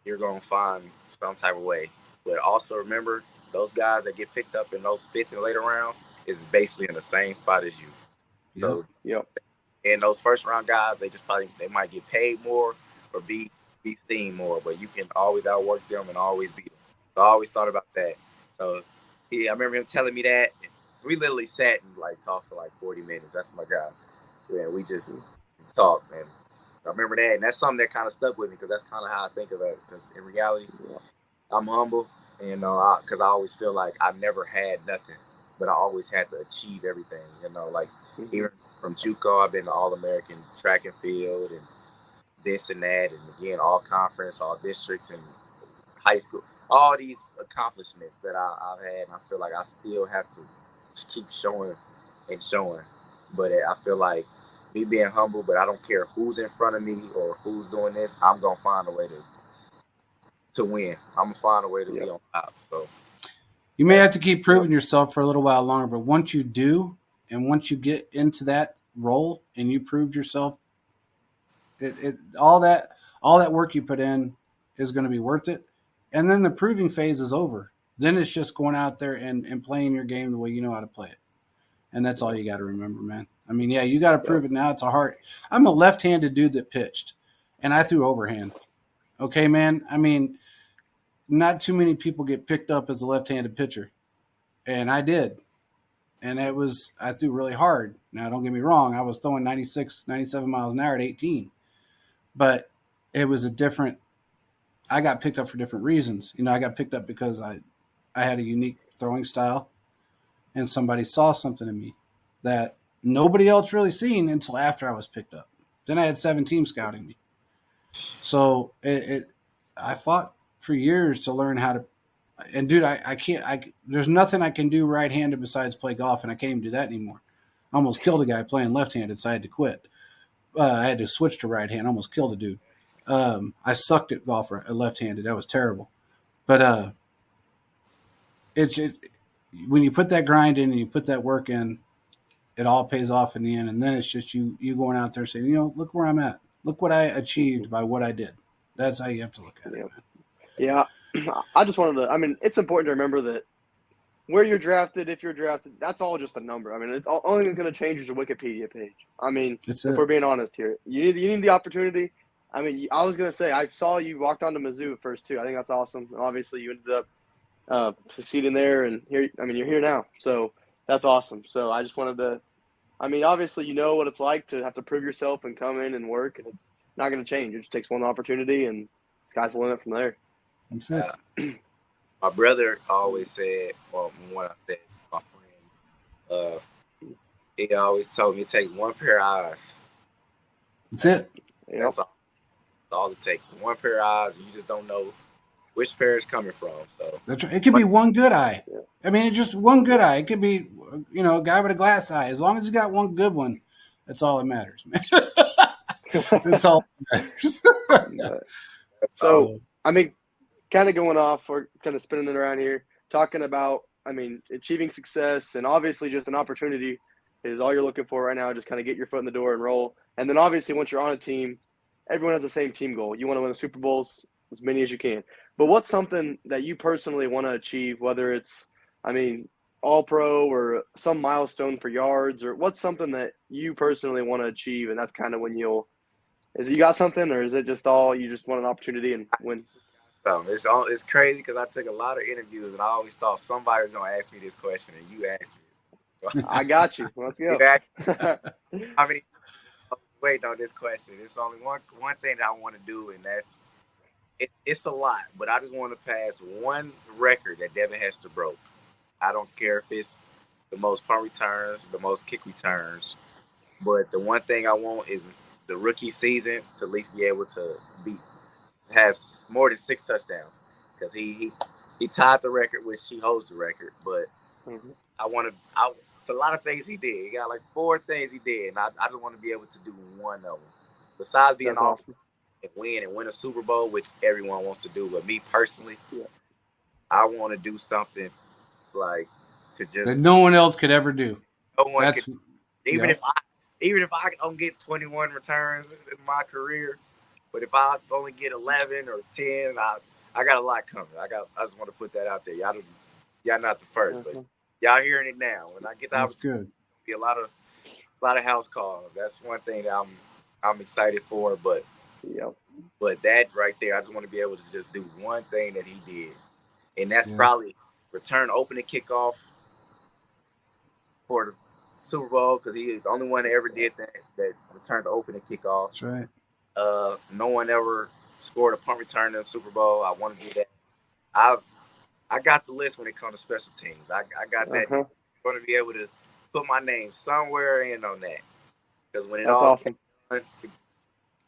you're going to find some type of way. But also remember, those guys that get picked up in those 5th and later rounds is basically in the same spot as you. So, and those first round guys, they might get paid more or be seen more, but you can always outwork them and always beat them. So I always thought about that. So I remember him telling me that. And we literally sat and talked for 40 minutes. That's my guy. Yeah, we just talked, and I remember that, and that's something that kind of stuck with me because that's kind of how I think of it. Because in reality, I'm humble, and because I always feel like I never had nothing, but I always had to achieve everything. Even from JUCO, I've been to All-American track and field, and this and that, and again, all conference, all districts, and high school. All these accomplishments that I've had, and I feel like I still have to keep showing and showing. But I feel like me being humble, but I don't care who's in front of me or who's doing this, I'm going to find a way to win. I'm going to find a way to be on top. So you may have to keep proving yourself for a little while longer, but once you do, and once you get into that role and you proved yourself, all that work you put in is going to be worth it. And then the proving phase is over. Then it's just going out there and playing your game the way you know how to play it. And that's all you got to remember, man. I mean, you got to prove it now. It's I'm a left-handed dude that pitched, and I threw overhand. Okay, man? I mean, not too many people get picked up as a left-handed pitcher, and I did. And I threw really hard. Now, don't get me wrong. I was throwing 96, 97 miles an hour at 18. But it was I got picked up for different reasons. I got picked up because I had a unique throwing style, and somebody saw something in me that nobody else really seen until after I was picked up. Then I had 7 teams scouting me. So I fought for years to learn how to. And dude, I can't. There's nothing I can do right-handed besides play golf, and I can't even do that anymore. I almost killed a guy playing left-handed, so I had to quit. I had to switch to right hand. Almost killed a dude. I sucked at golf left-handed. That was terrible. But when you put that grind in and you put that work in, it all pays off in the end. And then it's just you going out there saying, look where I'm at. Look what I achieved by what I did. That's how you have to look at it, man. Yeah. I just wanted to – I mean, it's important to remember that where you're drafted, if you're drafted, that's all just a number. I mean, it's only going to change is your Wikipedia page. I mean, if we're being honest here. You need the opportunity. I mean, I was going to say, I saw you walked on to Mizzou at first, too. I think that's awesome. And obviously, you ended up succeeding there, and here, I mean, you're here now. So that's awesome. So I just wanted to – I mean, obviously, you know what it's like to have to prove yourself and come in and work, and it's not going to change. It just takes one opportunity, and sky's the limit from there. That's it. My brother always said, well, when I said my friend, he always told me to take one pair of eyes. That's it. Yep. That's all it takes. One pair of eyes, and you just don't know which pair is coming from. So that's right. It could be one good eye. Yeah. I mean, just one good eye. It could be, a guy with a glass eye. As long as you got one good one, that's all that matters, man. That's all that matters. So, I mean, kind of going off, we're kind of spinning it around here, talking about, I mean, achieving success, and obviously just an opportunity is all you're looking for right now. Just kind of get your foot in the door and roll. And then obviously once you're on a team, everyone has the same team goal. You want to win the Super Bowls, as many as you can. But what's something that you personally want to achieve, whether it's, I mean, all-pro or some milestone for yards, or what's something that you personally want to achieve, and that's kind of when you got something, or is it just all you just want an opportunity and win? It's crazy because I took a lot of interviews, and I always thought somebody was going to ask me this question, and you asked me this. I got you. Let's go. I mean, I was waiting on this question. It's only one thing that I want to do, and that's it's a lot, but I just want to pass one record that Devin Hester broke. I don't care if it's the most punt returns, the most kick returns, but the one thing I want is the rookie season to at least be able to have more than 6 touchdowns, because he tied the record, which he holds the record. But it's a lot of things he did. He got like 4 things he did, and I just want to be able to do one of them. Besides being awesome and win a Super Bowl, which everyone wants to do, but me personally, I want to do something like to just that no one else could ever do. No one could, even if I don't get 21 returns in my career. But if I only get 11 or 10, I got a lot coming. I just want to put that out there. Y'all not the first, but y'all hearing it now. When I get the opportunity, good. Be a lot of house calls. That's one thing that I'm excited for. But that right there, I just want to be able to just do one thing that he did, and that's probably return opening kickoff for the Super Bowl, because he's the only one that ever did that returned the opening kickoff. That's right. No one ever scored a punt return in the Super Bowl. I want to do that. I got the list when it comes to special teams. I got that. I'm going to be able to put my name somewhere in on that, because when that's awesome. Done,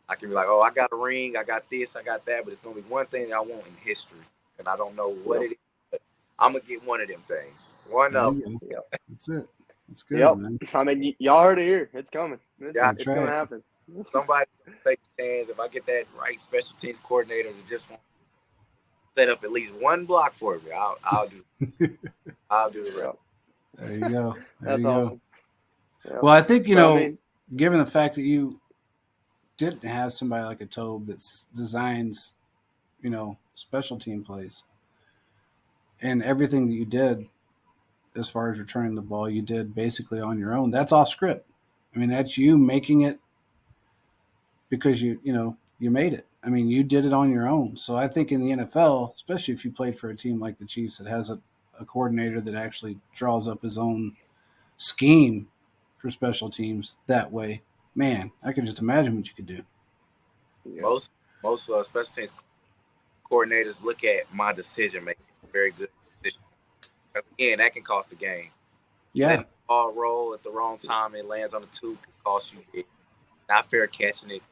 I can be like, oh, I got a ring, I got this, I got that, but it's going to be one thing that I want in history, and I don't know what it is. But I'm going to get one of them things. One of them. That's it. It's good, man. I mean, y'all heard it here. It's coming. It's going to happen. Somebody take a chance. If I get that right special teams coordinator that just wants to set up at least one block for me, I'll do it. I'll do the rest. There you go. That's awesome. Yeah. Well, I think, given the fact that you didn't have somebody like a Tobe that designs, special team plays, and everything that you did as far as returning the ball, you did basically on your own. That's off script. I mean, that's you making it because you made it. I mean, you did it on your own. So I think in the NFL, especially if you played for a team like the Chiefs that has a coordinator that actually draws up his own scheme for special teams that way, man, I can just imagine what you could do. Most special teams coordinators look at my decision making. Very good decision. Again, that can cost the game. Yeah. letting the ball roll at the wrong time and it lands on the two can cost you big. Not fair catching it,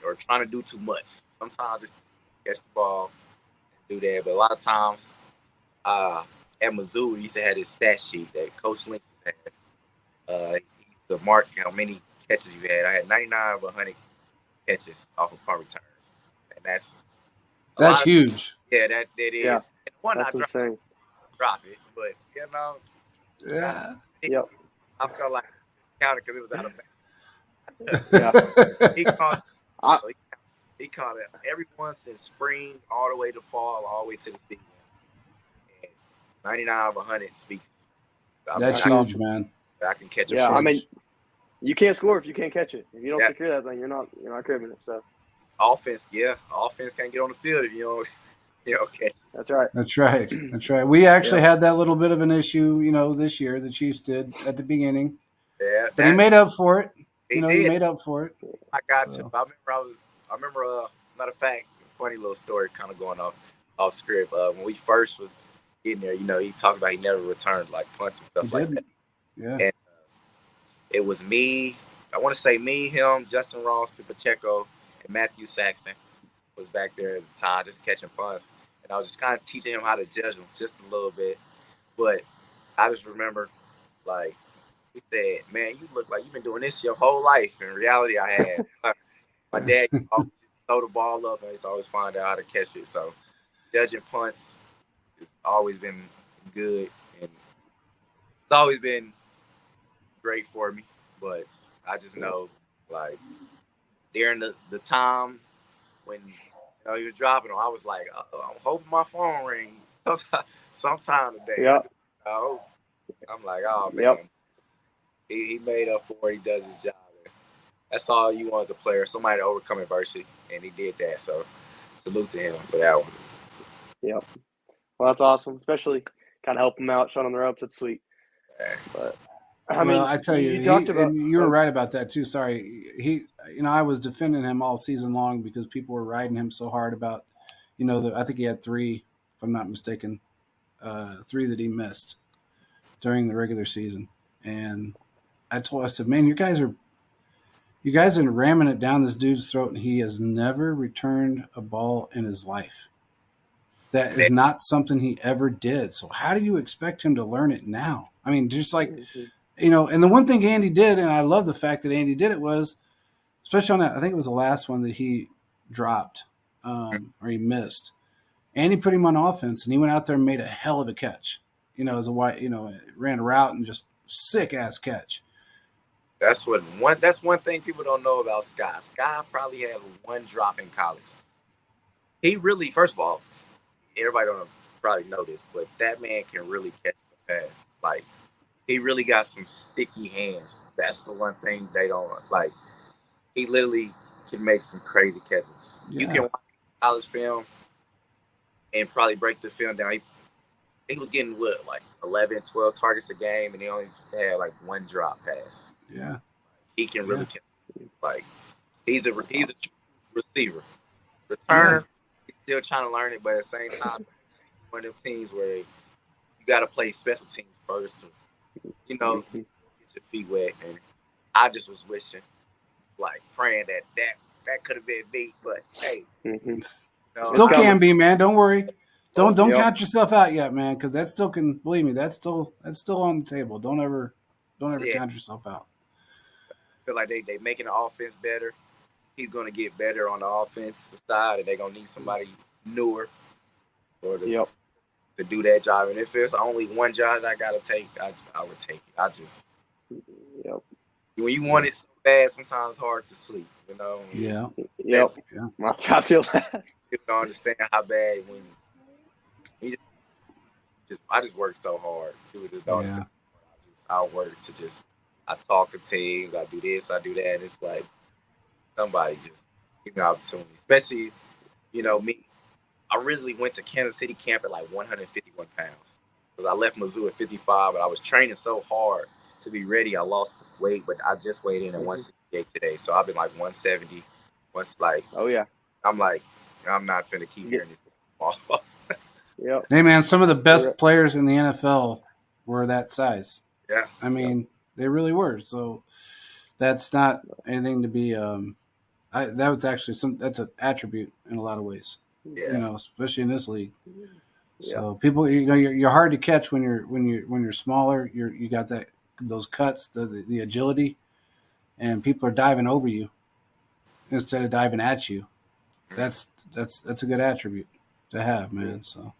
or trying to do too much. Sometimes just catch the ball and do that. But a lot of times, at Mizzou, we used to have this stat sheet that Coach Lynch had. He used to mark how many catches you had. I had 99 of 100 catches off of punt return, and that's huge. Yeah, that is. Yeah, and one that's insane. drop it, but Yeah. Yep. I felt like it counted because it was out of bounds. Yeah. He caught it every once since spring all the way to fall, all the way to the season. And 99 of 100 speaks. That's huge, man. I can catch a Yeah, short. I mean, you can't score if you can't catch it. If you don't Yeah. secure that thing, you're not cribbing it. So Offense can't get on the field if you don't catch it. that's right. That's right. That's right. We actually had that little bit of an issue, this year. The Chiefs did at the beginning, Yeah, but he made up for it. he He did. made up for it. I got So. to. I remember. Matter of fact, funny little story, kind of going off script. When we first was getting there, he talked about he never returned like punts and stuff He like didn't. that. Yeah. And it was me. I want to say me, him, Justin Ross, Pacheco, and Matthew Saxton was back there at the time, just catching punts. And I was just kind of teaching him how to judge them just a little bit. But I just remember, like, he said, "Man, you look like you've been doing this your whole life." In reality, I had. My dad used to always throw the ball up, and I used to always find out how to catch it. So judging punts has always been good, and it's always been great for me. But I just know, like, during the time when he was dropping them, I was like, I'm hoping my phone rings sometime today. Yep. I'm like, oh man, Yep. he made up for it. He does his job. That's all you want as a player, somebody to overcome adversity, and he did that. So salute to him for that one. Yep. Well, that's awesome. Especially kind of help him out, showing him the ropes. It's sweet. But I tell you, you talked about. and you were right about that too. Sorry, I was defending him all season long because people were riding him so hard about, I think he had 3, if I'm not mistaken, 3 that he missed during the regular season, and I said, man, you guys are ramming it down this dude's throat, and he has never returned a ball in his life. That is not something he ever did. So how do you expect him to learn it now? I mean, just like. And the one thing Andy did, and I love the fact that Andy did it, was, especially on that, I think it was the last one that he dropped or he missed. Andy put him on offense, and he went out there and made a hell of a catch. As a white, ran a route and just sick ass catch. That's one thing people don't know about Sky. Sky probably had one drop in college. He really, first of all, everybody don't probably know this, but that man can really catch the pass. Like, he really got some sticky hands. That's the one thing they don't like. He literally can make some crazy catches. Yeah. You can watch college film and probably break the film down. He was getting like 11, 12 targets a game, and he only had like one drop pass. Yeah, he can really catch. Like, he's a receiver. Returner, he's still trying to learn it, but at the same time, one of them teams where you got to play special teams first. Get your feet wet, and I just was wishing, like, praying that could have been beat, but hey, still can be, man. Don't worry, don't count yourself out yet, man, because that still can. Believe me, that's still on the table. Don't ever count yourself out. I feel like they making the offense better. He's going to get better on the offensive side, and they're going to need somebody newer to do that job. And if there's only one job that I got to take, I would take it. When you want it so bad, sometimes it's hard to sleep, Yeah. I feel that. You don't understand how bad I just work so hard. People just don't understand. I work I talk to teams, I do this, I do that. And it's like somebody just give me an opportunity. Especially, me. I originally went to Kansas City camp at like 151 pounds. Because I left Mizzou at 55, but I was training so hard to be ready. I lost weight, but I just weighed in at 168 today. So I've been like 170. I'm like, I'm not finna keep hearing this. Hey, man, some of the best players in the NFL were that size. Yeah. I mean, they really were. So that's not anything to be. That was actually that's an attribute in a lot of ways. Yeah. You know, especially in this league. Yeah. So people, you know, you're hard to catch when you're smaller. You got those cuts, the agility, and people are diving over you instead of diving at you. That's a good attribute to have, man. So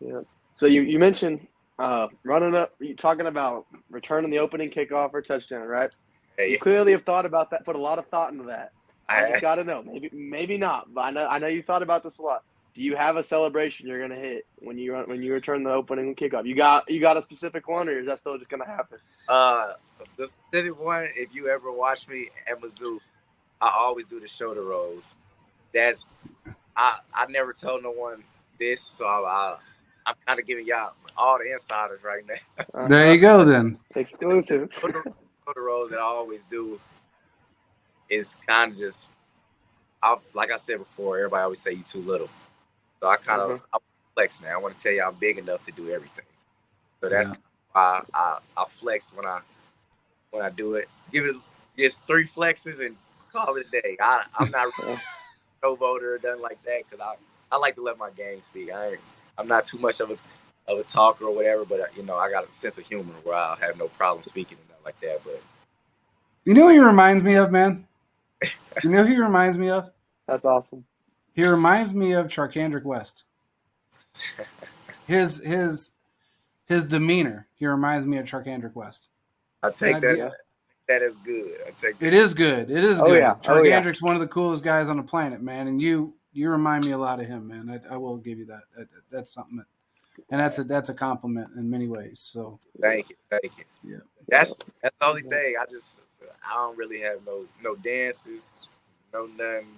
Yeah. So you mentioned running up. You talking about returning the opening kickoff or touchdown, right? Yeah, You yeah. clearly have thought about that. Put a lot of thought into that. I I, just got to know. Maybe not. But I know you thought about this a lot. Do you have a celebration you're gonna hit when you return the opening kickoff? You got a specific one, or is that still just gonna happen? the specific one, if you ever watch me at Mizzou, I always do the shoulder rolls. That's I never told no one this, so I'm kind of giving y'all all the insiders right now. there you go, then. Exclusive. Shoulder rolls that I always do is kind of just, like I said before, everybody always say you too little, so I kind of I'm flexing now. I want to tell you I'm big enough to do everything, so that's why I flex when I do it. Give it just 3 flexes and call it a day. I'm not a showboater or nothing like that because I like to let my game speak. I'm not too much of a talker or whatever, but you know I got a sense of humor where I'll have no problem speaking and nothing like that. But you know who he reminds me of, man? You know who he reminds me of? That's awesome. He reminds me of Charkandrick West. His demeanor. He reminds me of Charkandrick West. I take that. That is good. I take that. It is good. It is Oh, good. yeah. Charkandrick's one of the coolest guys on the planet, man. And you remind me a lot of him, man. I will give you that. That's something that, and that's a compliment in many ways. So Thank you. Yeah. That's the only thing. I don't really have no dances, no nothing.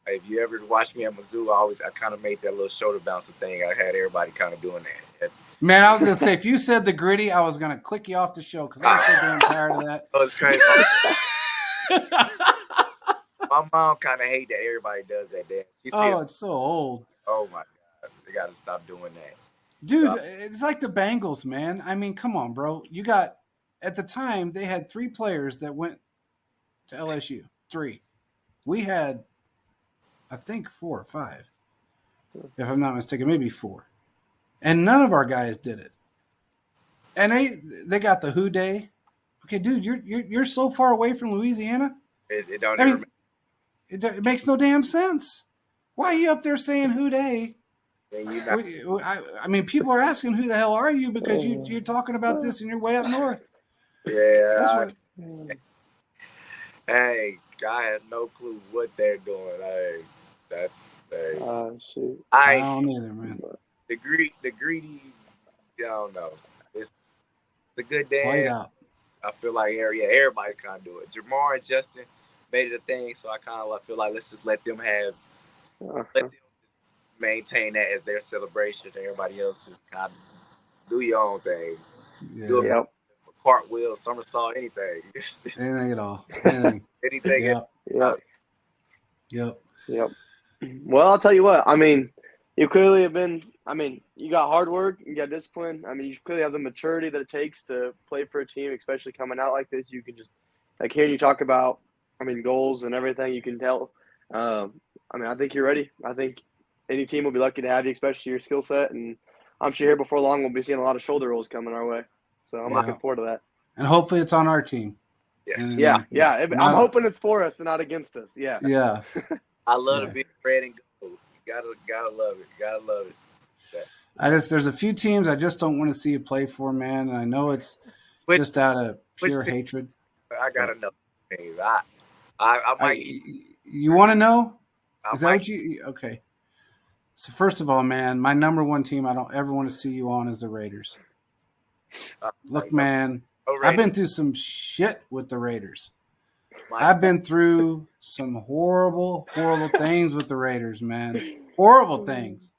If you ever watch me at Mizzou, I kind of made that little shoulder bouncer thing. I had everybody kind of doing that. Man, I was gonna say if you said the gritty, I was gonna click you off the show because I'm so damn tired of that. That was crazy. My mom kind of hate that everybody does that dance. It's so old. Oh my god, they gotta stop doing that, dude. It's like the Bengals, man. I mean, come on, bro. You got at the time they had 3 players that went to LSU. 3. We had, I think, 4 or 5, if I'm not mistaken, maybe 4. And none of our guys did it. And they got the Who Day. Okay, dude, you're so far away from Louisiana. It don't. It makes no damn sense. Why are you up there saying Who Day? I mean, people are asking who the hell are you because you're talking about this and you're way up north. Yeah. Hey, I have no clue what they're doing. Shoot. I don't either, man. The greedy, I don't know. It's a good dance. Played out. I feel like everybody's kind of doing it. Jamar and Justin made it a thing, so I kind of feel like let's just let them just maintain that as their celebration. Everybody else just kind of do your own thing. Yeah. Do a cartwheel, somersault, anything. Anything at all. Anything. Anything. Yep. Well, I'll tell you what. I mean, you clearly have been. I mean, you got hard work, you got discipline. I mean, you clearly have the maturity that it takes to play for a team, especially coming out like this. You can just hearing you talk about, goals and everything. You can tell. I think you're ready. I think any team will be lucky to have you, especially your skill set. And I'm sure here before long we'll be seeing a lot of shoulder rolls coming our way. So I'm looking forward to that. And hopefully it's on our team. Yes. Yeah. I'm hoping it's for us and not against us. Yeah. Yeah. I love to be red and gold. Gotta love it. Gotta love it. There's a few teams I just don't want to see you play for, man. And I know it's just out of pure hatred. I gotta know. I might. You want to know? Is that what you? Okay. So first of all, man, my number one team I don't ever want to see you on is the Raiders. Look, man, I've been through some shit with the Raiders. I've been through some horrible, horrible things with the Raiders, man. Horrible things.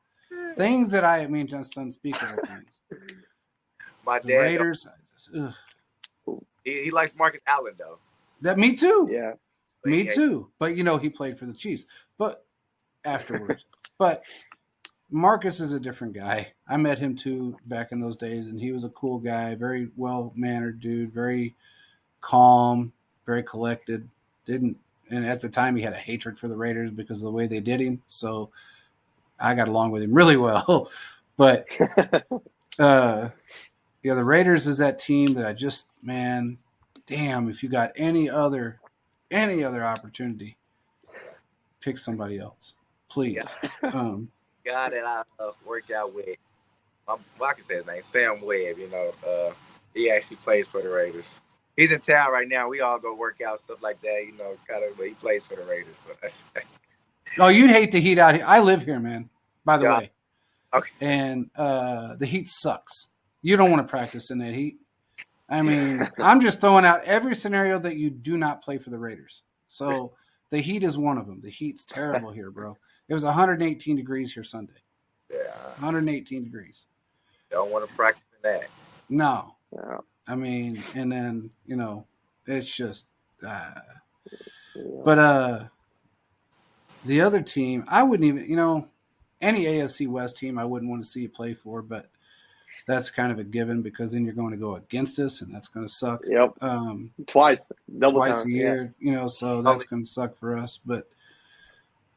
Things that just unspeakable things. My the dad. Raiders. He likes Marcus Allen, though. Me too. Yeah. Me too. But, he played for the Chiefs. But afterwards. But Marcus is a different guy. I met him too back in those days, and he was a cool guy, very well mannered dude, very calm, very collected. Didn't and at the time he had a hatred for the Raiders because of the way they did him. So I got along with him really well. But yeah, the Raiders is that team that I just man, damn, if you got any other opportunity, pick somebody else, please. Guy that I work out with, well, I can say his name, Sam Webb. He actually plays for the Raiders. He's in town right now. We all go work out, stuff like that. Kind of. But he plays for the Raiders, so that's. Oh, you'd hate the heat out here. I live here, man. By the way, okay. And the heat sucks. You don't want to practice in that heat. I mean, I'm just throwing out every scenario that you do not play for the Raiders. So the heat is one of them. The heat's terrible here, bro. It was 118 degrees here Sunday. Yeah. 118 degrees. Don't want to practice in that. No. Yeah. I mean, and then, it's just but the other team, I wouldn't even, any AFC West team I wouldn't want to see you play for, but that's kind of a given because then you're going to go against us and that's going to suck. Yep. Twice a year, so that's going to suck for us. But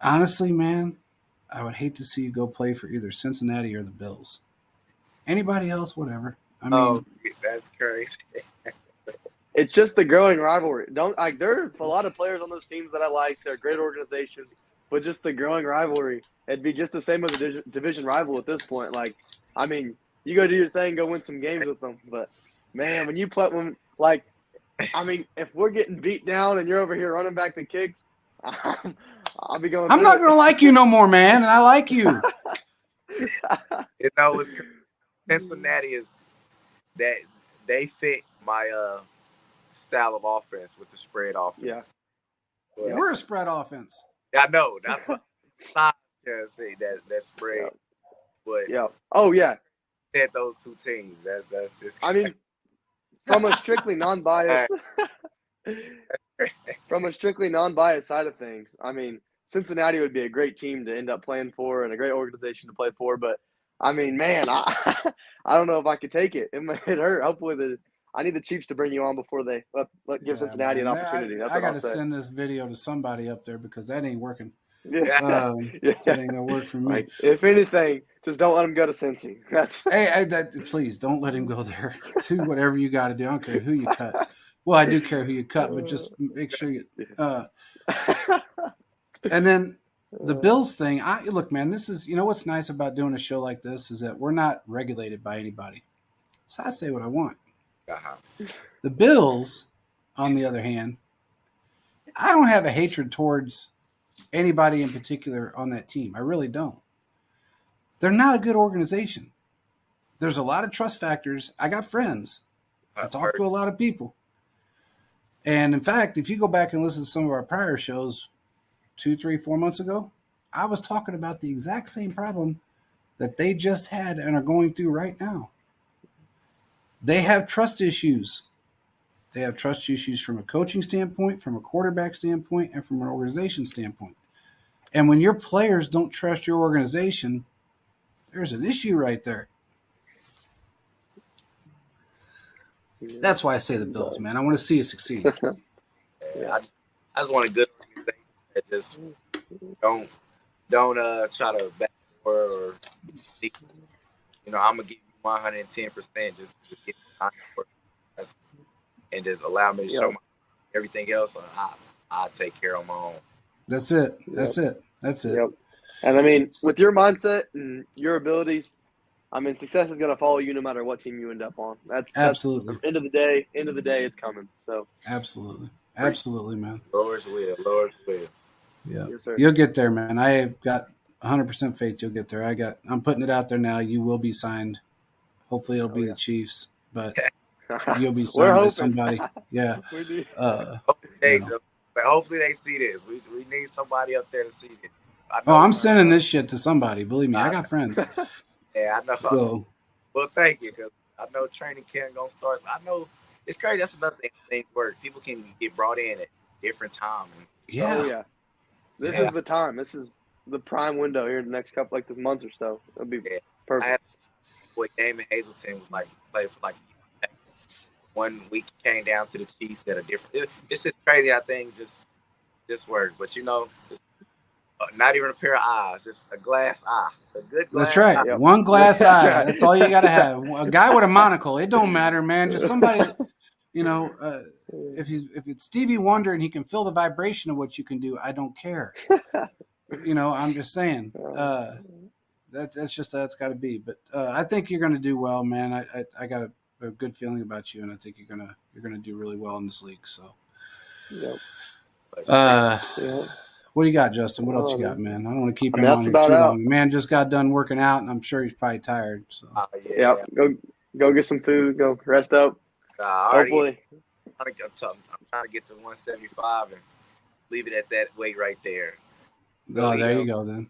honestly, man, I would hate to see you go play for either Cincinnati or the Bills. Anybody else, whatever. I mean, that's crazy. It's just the growing rivalry. There are a lot of players on those teams that I like. They're a great organization, but just the growing rivalry. It'd be just the same as a division rival at this point. You go do your thing, go win some games with them. But man, when you play them, if we're getting beat down and you're over here running back the kicks, I'll be going. I'm not going to like you no more, man, and I like you. It's Cincinnati is that they fit my style of offense with the spread offense. Yeah, we're a spread offense. I know. That's what I say that spread. Yeah. But yeah. Oh yeah. At those two teams, that's just. I mean, from a strictly non-biased side of things, I mean, Cincinnati would be a great team to end up playing for and a great organization to play for. But I mean, man, I don't know if I could take it. It might hurt. Hopefully, I need the Chiefs to bring you on before they give Cincinnati an opportunity. That's I got to send this video to somebody up there because that ain't working. Yeah. That ain't gonna work for me. If anything, just don't let him go to Cincy. Please don't let him go there. Do whatever you got to do. I don't care who you cut. Well, I do care who you cut, but just make sure you. And then the Bills thing. Look, man. This is what's nice about doing a show like this is that we're not regulated by anybody. So I say what I want. Uh-huh. The Bills, on the other hand, I don't have a hatred towards anybody in particular on that team. I really don't. They're not a good organization. There's a lot of trust factors. I got friends. I talk to a lot of people. And in fact, if you go back and listen to some of our prior shows 2, 3, 4 months ago, I was talking about the exact same problem that they just had and are going through right now. They have trust issues. They have trust issues from a coaching standpoint, from a quarterback standpoint, and from an organization standpoint. And when your players don't trust your organization, there's an issue right there. That's why I say the Bills, man. I want to see you succeed. I just want a good organization that just don't try to back or I'm gonna give you 110%. Just get honest and just allow me to show my everything else. I'll take care of my own. That's it. That's it. Yep. And I mean, with your mindset and your abilities, I mean, success is going to follow you no matter what team you end up on. That's absolutely. End of the day, it's coming. So absolutely, man. Lord's will. Yeah, yes, sir. You'll get there, man. I have got 100% faith you'll get there. I'm putting it out there now. You will be signed. Hopefully, it'll be the Chiefs, but you'll be signed by somebody. Yeah. Hopefully they see this. We need somebody up there to see this. I'm sending this shit to somebody. Believe me, I got friends. Yeah, I know. So, well, thank you, because I know training camp gonna start. I know it's crazy. That's another thing. Things work. People can get brought in at different times. Yeah. Oh, yeah. This is the time. This is the prime window here in the next couple, like the months or so. It'll be Yeah. I perfect. had boy Damon Hazleton was like played for like Texas. 1 week he came down to the Chiefs at a different. It's just crazy how things just work. But not even a pair of eyes, just a glass eye, a good glass. That's right. Eye. Yep. One glass That's eye. right. That's all you got to have. A guy with a monocle. It don't matter, man. Just somebody, if it's Stevie Wonder and he can feel the vibration of what you can do, I don't care. I'm just saying. That's just how it's got to be. But I think you're going to do well, man. I got a good feeling about you, and I think you're gonna do really well in this league. So, Yep. What do you got, Justin? What else you got, man? I don't want to keep him that's on here about too out. long. Man just got done working out, and I'm sure he's probably tired. So, Yeah. Go get some food. Go rest up. Hopefully. I'm trying to get to 175 and leave it at that weight right there. there you go then.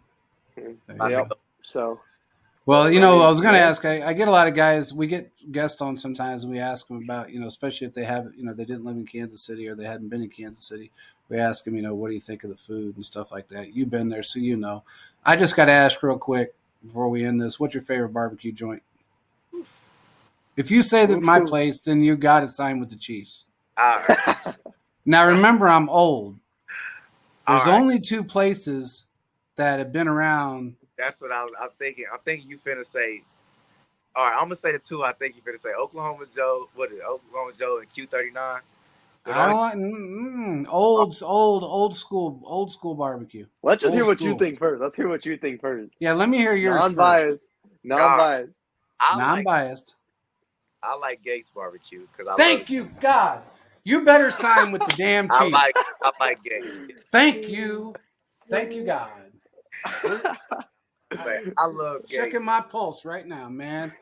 Yep. So. Well, I was going to ask. I get a lot of guys. We get guests on sometimes, and we ask them about, especially if they have, they didn't live in Kansas City or they hadn't been in Kansas City. We ask them, what do you think of the food and stuff like that. You've been there, so you know. I just got to ask real quick before we end this. What's your favorite barbecue joint? If you say that my place, then you got to sign with the Chiefs. All right. Now, remember, I'm old. There's All right. only 2 places that have been around. That's what I'm thinking. I'm thinking you finna say. All right, I'm gonna say the 2. I think you finna say Oklahoma Joe. What is it? Oklahoma Joe and Q39. Old school barbecue. Let's just hear what school. you think first. Let's hear what you think first. Yeah, let me hear yours. Non-biased. Non-biased. Non-biased. I like Gates Barbecue because Thank you, God. You better sign with the damn Chiefs. I like Gates. Thank you, God. I love Gates. Checking my pulse right now, man.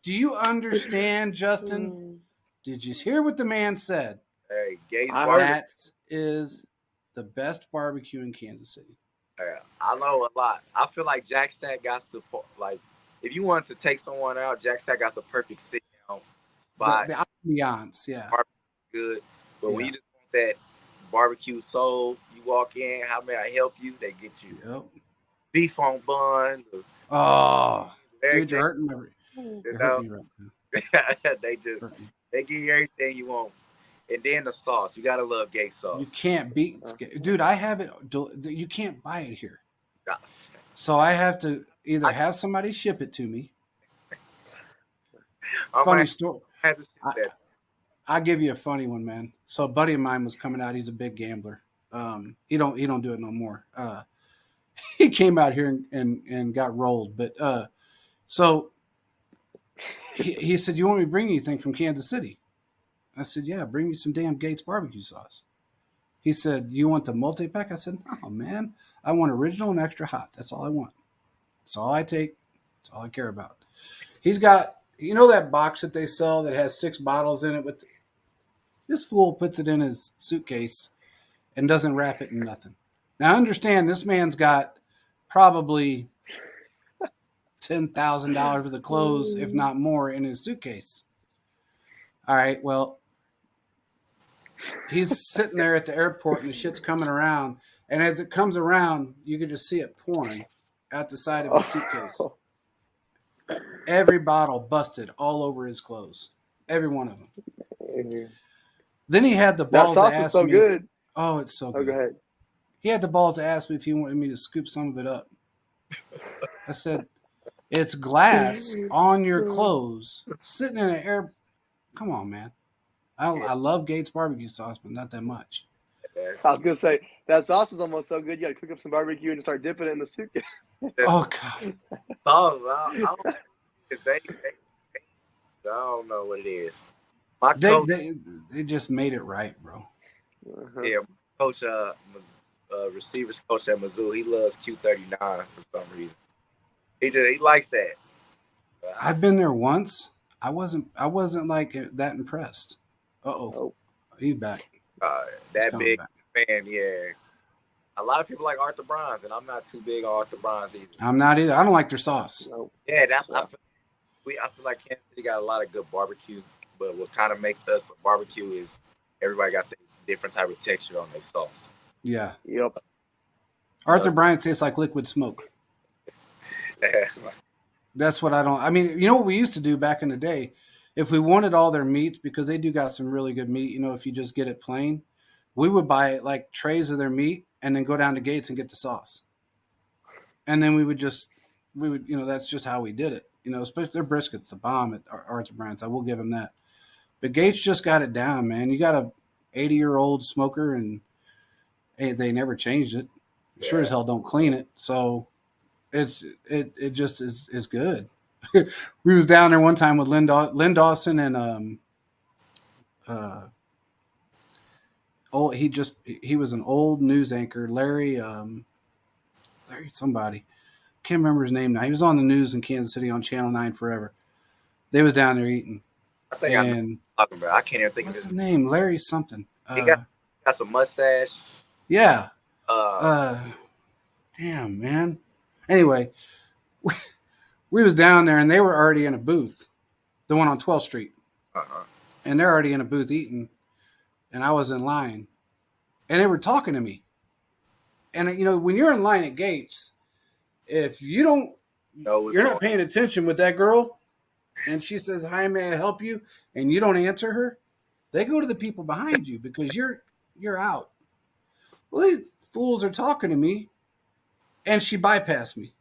Do you understand, Justin? Did you hear what the man said? Hey, Gates Barbecue. That is the best barbecue in Kansas City. Yeah, I know a lot. I feel like Jack Stack got to, like, if you want to take someone out, Jack Stack got the perfect sit-down spot. The ambiance, yeah. Good. But when you just want that barbecue soul, you walk in, how may I help you? They get you beef on bun. Oh, dude, you're hurting me. They give you everything you want. And then the sauce. You got to love Gates sauce. You can't beat. Dude, I have it. You can't buy it here. So I have to either have somebody ship it to me. Funny story. I'll give you a funny one, man. So a buddy of mine was coming out. He's a big gambler. He don't do it no more. He came out here and got rolled. But so he said, "You want me to bring anything from Kansas City?" I said, "Yeah, bring me some damn Gates barbecue sauce." He said, "You want the multi-pack?" I said, "No, man. I want original and extra hot. That's all I want. That's all I take. That's all I care about." He's got, that box that they sell that has 6 bottles in it, but this fool puts it in his suitcase and doesn't wrap it in nothing. Now, understand, this man's got probably $10,000 worth of clothes, if not more, in his suitcase. All right, well, he's sitting there at the airport and the shit's coming around. And as it comes around, you can just see it pouring out the side of his suitcase. Every bottle busted all over his clothes. Every one of them. Mm-hmm. Then he had the balls to ask me. That sauce is so good. Oh, it's so good. Go ahead. He had the balls to ask me if he wanted me to scoop some of it up. I said, it's glass on your clothes, sitting in an air. Come on, man. I love Gates barbecue sauce, but not that much. I was going to say, that sauce is almost so good, you got to cook up some barbecue and start dipping it in the suitcase. Oh, God. I don't know what it is. They just made it right, bro. Uh-huh. Yeah, coach, receivers coach at Mizzou, he loves Q39 for some reason. He likes that. I've been there once. I wasn't like that impressed. Uh-oh. He's back. That big fan, yeah. A lot of people like Arthur Bryans, and I'm not too big on Arthur Bryans either. I'm not either. I don't like their sauce. No. Yeah, I feel like Kansas City got a lot of good barbecue, but what kind of makes us a barbecue is everybody got the different type of texture on their sauce. Yeah. Yep. Arthur Bryant tastes like liquid smoke. That's what I don't. I mean, you know what we used to do back in the day? If we wanted all their meats, because they do got some really good meat, you know, if you just get it plain, we would buy like trays of their meat and then go down to Gates and get the sauce. And then we would, you know, that's just how we did it. You know, especially their brisket's the bomb at Arthur Bryant's. I will give them that. But Gates just got it down, man. You got a 80-year-old smoker, and they never changed it. Sure as hell don't clean it. So it just is good. We was down there one time with Lynn Dawson and he was an old news anchor, Larry somebody. Can't remember his name now. He was on the news in Kansas City on Channel 9 forever. They was down there eating. I think I'm talking about. I can't even think of his name. Larry something. He got some mustache. Yeah. Damn, man. Anyway, we was down there and they were already in a booth, the one on 12th Street. And they're already in a booth eating, and I was in line, and they were talking to me. And, you know, when you're in line at Gates, if you don't, you're not paying attention with that girl, and she says, "Hi, may I help you?" and you don't answer her, they go to the people behind you because you're out. Well, these fools are talking to me, and she bypassed me.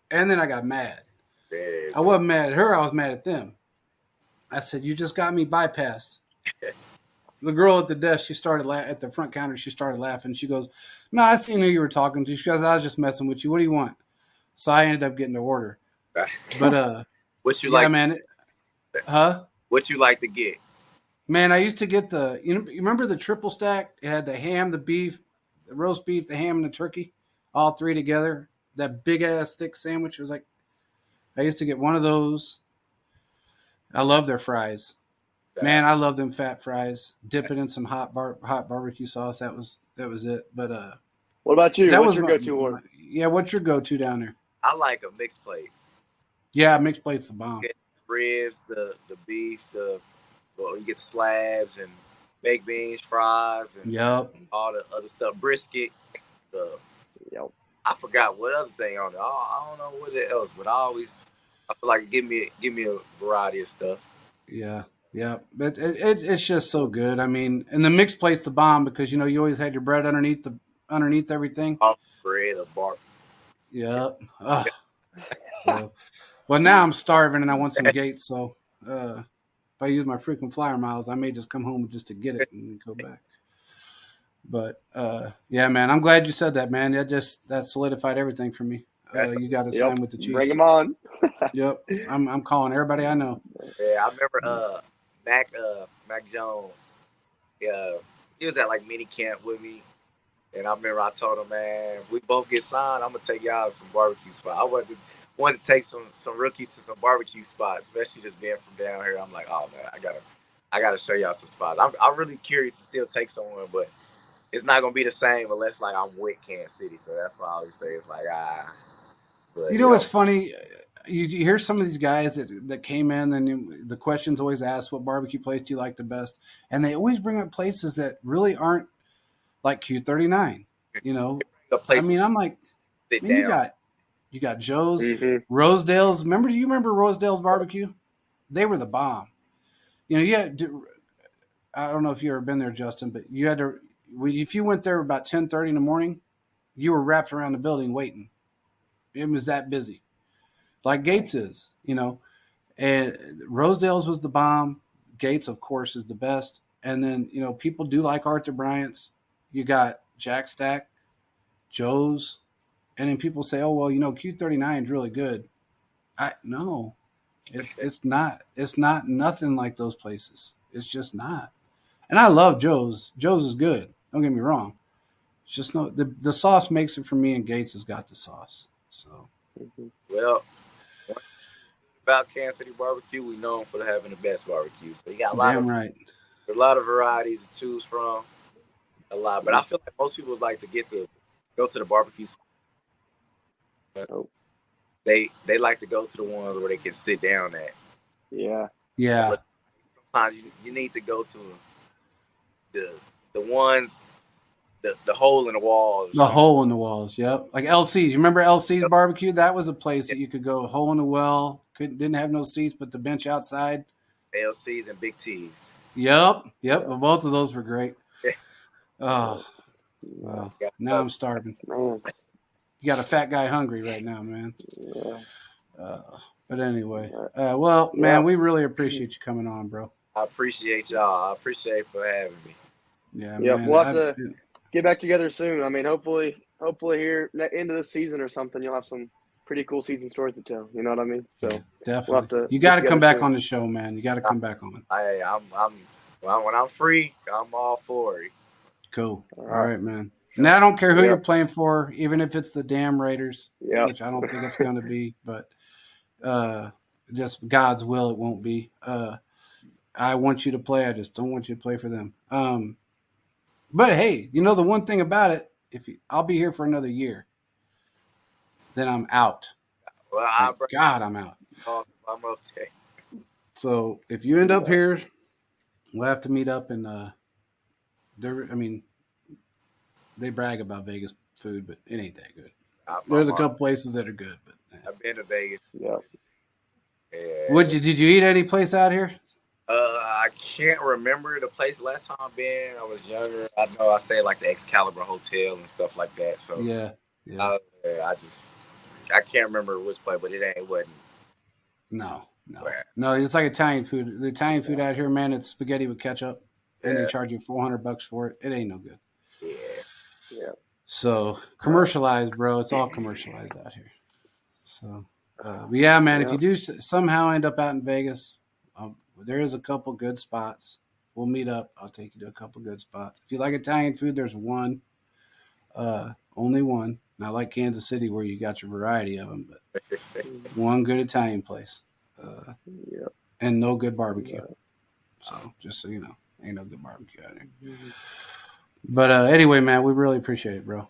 And then I got mad. I wasn't mad at her. I was mad at them. I said, "You just got me bypassed." The girl at the desk, she started at the front counter. She started laughing. She goes, "No, I seen who you were talking to." She goes, "I was just messing with you. What do you want?" So I ended up getting the order. But what you like, man? What you like to get? Man, I used to get you remember the triple stack? It had the ham, the beef, the roast beef, the ham, and the turkey, all three together. That big ass thick sandwich was like. I used to get one of those. I love their fries. Man, I love them fat fries. Dip it in some hot barbecue sauce. That was it. But what about you? What's your go-to order? Yeah, what's your go-to down there? I like a mixed plate. Yeah, mixed plate's the bomb. Get ribs, the beef, you get the slabs and baked beans, fries, and all the other stuff. Brisket. I forgot what other thing on it. I don't know what else, but I feel like give me a variety of stuff. Yeah. Yeah, but it's just so good. I mean, and the mixed plate's the bomb because, you know, you always had your bread underneath everything. Bread, a bar. Yeah. So, well, now I'm starving and I want some Gates. So if I use my frequent flyer miles, I may just come home just to get it and go back. But yeah, man, I'm glad you said that, man. That solidified everything for me. You got to sign with the Chiefs. Bring them on. Yep, I'm calling everybody I know. Yeah, I remember Mac Jones. Yeah, he was at like mini camp with me, and I remember I told him, "Man, we both get signed. I'm gonna take y'all to some barbecue spot." I wanted to take some rookies to some barbecue spots, especially just being from down here. I'm like, "Oh man, I gotta show y'all some spots." I'm really curious to still take someone, but it's not gonna be the same unless like I'm with Kansas City. So that's why I always say it's like But, you know what's funny? You hear some of these guys that came in, and the question's always asked, "What barbecue place do you like the best?" And they always bring up places that really aren't like Q39. You know, I mean, I'm like, you got Joe's, Rosedale's. Do you remember Rosedale's barbecue? They were the bomb. You know, I don't know if you ever been there, Justin, but you had to. If you went there about 10:30 in the morning, you were wrapped around the building waiting. It was that busy. Like Gates is, you know. And Rosedale's was the bomb. Gates, of course, is the best. And then, you know, people do like Arthur Bryant's. You got Jack Stack, Joe's. And then people say, "Oh, well, you know, Q39 is really good." No. It's not. It's not nothing like those places. It's just not. And I love Joe's. Joe's is good. Don't get me wrong. It's just the sauce makes it for me, and Gates has got the sauce. So, well, about Kansas City barbecue, we known for having the best barbecue. So you got a lot of varieties to choose from. A lot, but I feel like most people would like to go to the barbecue. They like to go to the ones where they can sit down at. Yeah. But sometimes you need to go to the ones the hole in the wall. The hole in the walls. Yep. Like LC. You remember LC's barbecue? That was a place that you could go hole in the well. Didn't have no seats, but the bench outside. LC's and Big T's. Yep. Well, both of those were great. Oh, wow. Now I'm starving. Man. You got a fat guy hungry right now, man. Yeah. But anyway, well, man, we really appreciate you coming on, bro. I appreciate y'all. I appreciate for having me. Yeah, man. We'll have to get back together soon. I mean, hopefully here end of the season or something, you'll have some pretty cool season stories to tell. You know what I mean? So definitely, you got to come back on the show, man. You got to come back on. When I'm free, I'm all for it. Cool. All right, man. Now I don't care who you're playing for, even if it's the damn Raiders, which I don't think it's going to be, but just God's will, it won't be. I want you to play. I just don't want you to play for them. But hey, you know the one thing about it, I'll be here for another year, then I'm out. Well, I'm out. I'm okay. So if you end up here, we'll have to meet up and they brag about Vegas food, but it ain't that good. There's a couple places that are good, but I've been to Vegas. Yeah. Did you eat any place out here? I can't remember the place last time I've been. I was younger. I know I stayed like the Excalibur Hotel and stuff like that. So yeah. I can't remember which place, but it wasn't. No. It's like Italian food. The Italian food out here, man, it's spaghetti with ketchup, and they charge you $400 for it. It ain't no good. Yeah. So commercialized, bro. It's all commercialized out here. So, but yeah, man. If you do somehow end up out in Vegas, there is a couple good spots. We'll meet up. I'll take you to a couple good spots. If you like Italian food, there's one, only one. Not like Kansas City where you got your variety of them, but one good Italian place, and no good barbecue. So just so you know, ain't no good barbecue out here. But anyway, man, we really appreciate it, bro.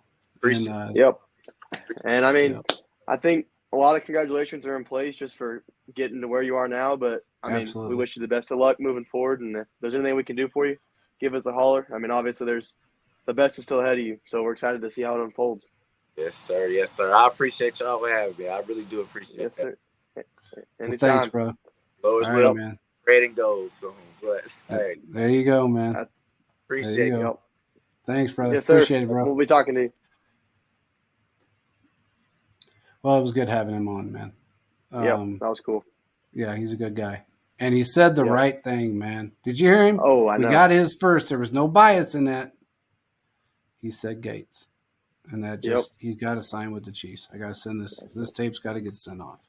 And I mean, I think a lot of congratulations are in place just for getting to where you are now. But I mean, we wish you the best of luck moving forward. And if there's anything we can do for you, give us a holler. I mean, obviously, the best is still ahead of you. So we're excited to see how it unfolds. Yes, sir. I appreciate y'all for having me. I really do appreciate it. Yes, sir. Well, thanks, bro. Low as well, man. Red and gold soon. But hey, there you go, man. I appreciate it. Thanks, brother. Yes, sir. Appreciate it, bro. We'll be talking to you. Well, it was good having him on, man. That was cool. Yeah, he's a good guy. And he said the right thing, man. Did you hear him? Oh, I know. We got his first. There was no bias in that. He said Gates. And that he's got to sign with the Chiefs. I got to send this. This tape's got to get sent off.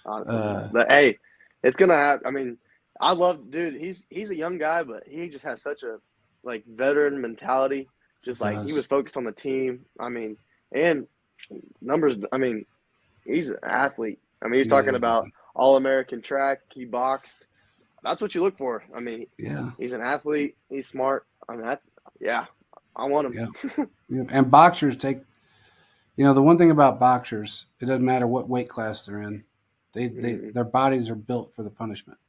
But hey, it's gonna happen. I mean, I love, dude. He's a young guy, but he just has such a veteran mentality. Just he was focused on the team. I mean, and numbers. I mean, he's an athlete. I mean, he's talking about All-American track. He boxed. That's what you look for. I mean, he's an athlete. He's smart. I mean, I want him. Yeah. And boxers take, the one thing about boxers, it doesn't matter what weight class they're in. Their bodies are built for the punishment.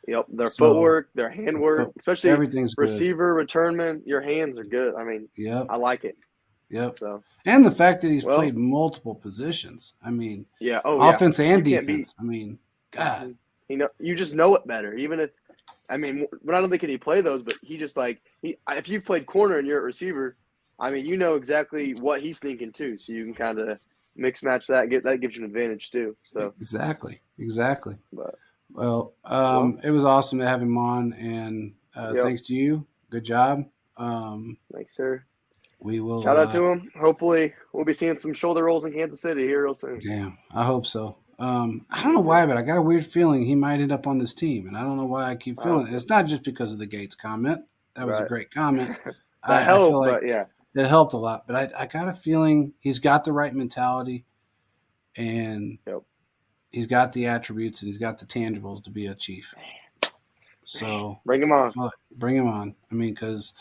Yep, their footwork, their handwork, especially everything's receiver, returnman. Your hands are good. I mean, I like it. Yep. So, and the fact that he's played multiple positions. I mean, offense and defense. I mean, God, you just know it better. Even if, I mean, we're not only can he play those, but he just if you've played corner and you're a receiver, I mean, you know exactly what he's thinking too. So you can kind of mix match that. That gives you an advantage too. So exactly. But it was awesome to have him on, and thanks to you. Good job. Thanks, sir. We will shout out to him. Hopefully, we'll be seeing some shoulder rolls in Kansas City here real soon. Yeah, I hope so. I don't know why, but I got a weird feeling he might end up on this team, and I don't know why I keep feeling it. It's not just because of the Gates comment. That was a great comment. That helped, feel like but it helped a lot. But I got a feeling he's got the right mentality, and he's got the attributes and he's got the tangibles to be a Chief. So bring him on. I mean, because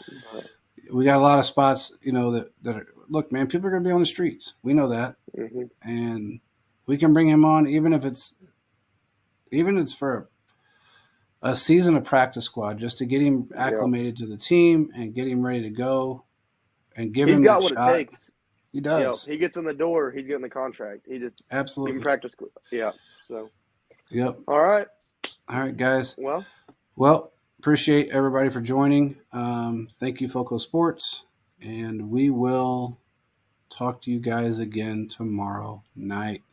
we got a lot of spots, that are, look, man, people are going to be on the streets. We know that. Mm-hmm. And we can bring him on, even if it's for a season of practice squad, just to get him acclimated to the team and get him ready to go. and give He's him got that what shot. it takes. He You know, does. he gets in the door, he's getting the contract. He just Absolutely. even practice. Yeah. So. Yep. All right. All right, guys. Well, appreciate everybody for joining. Thank you, Foco Sports, and we will talk to you guys again tomorrow night.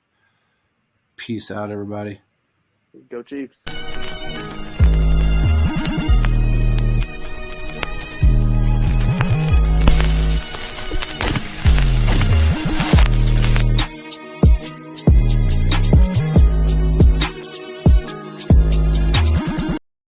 Peace out, everybody. go Chiefs.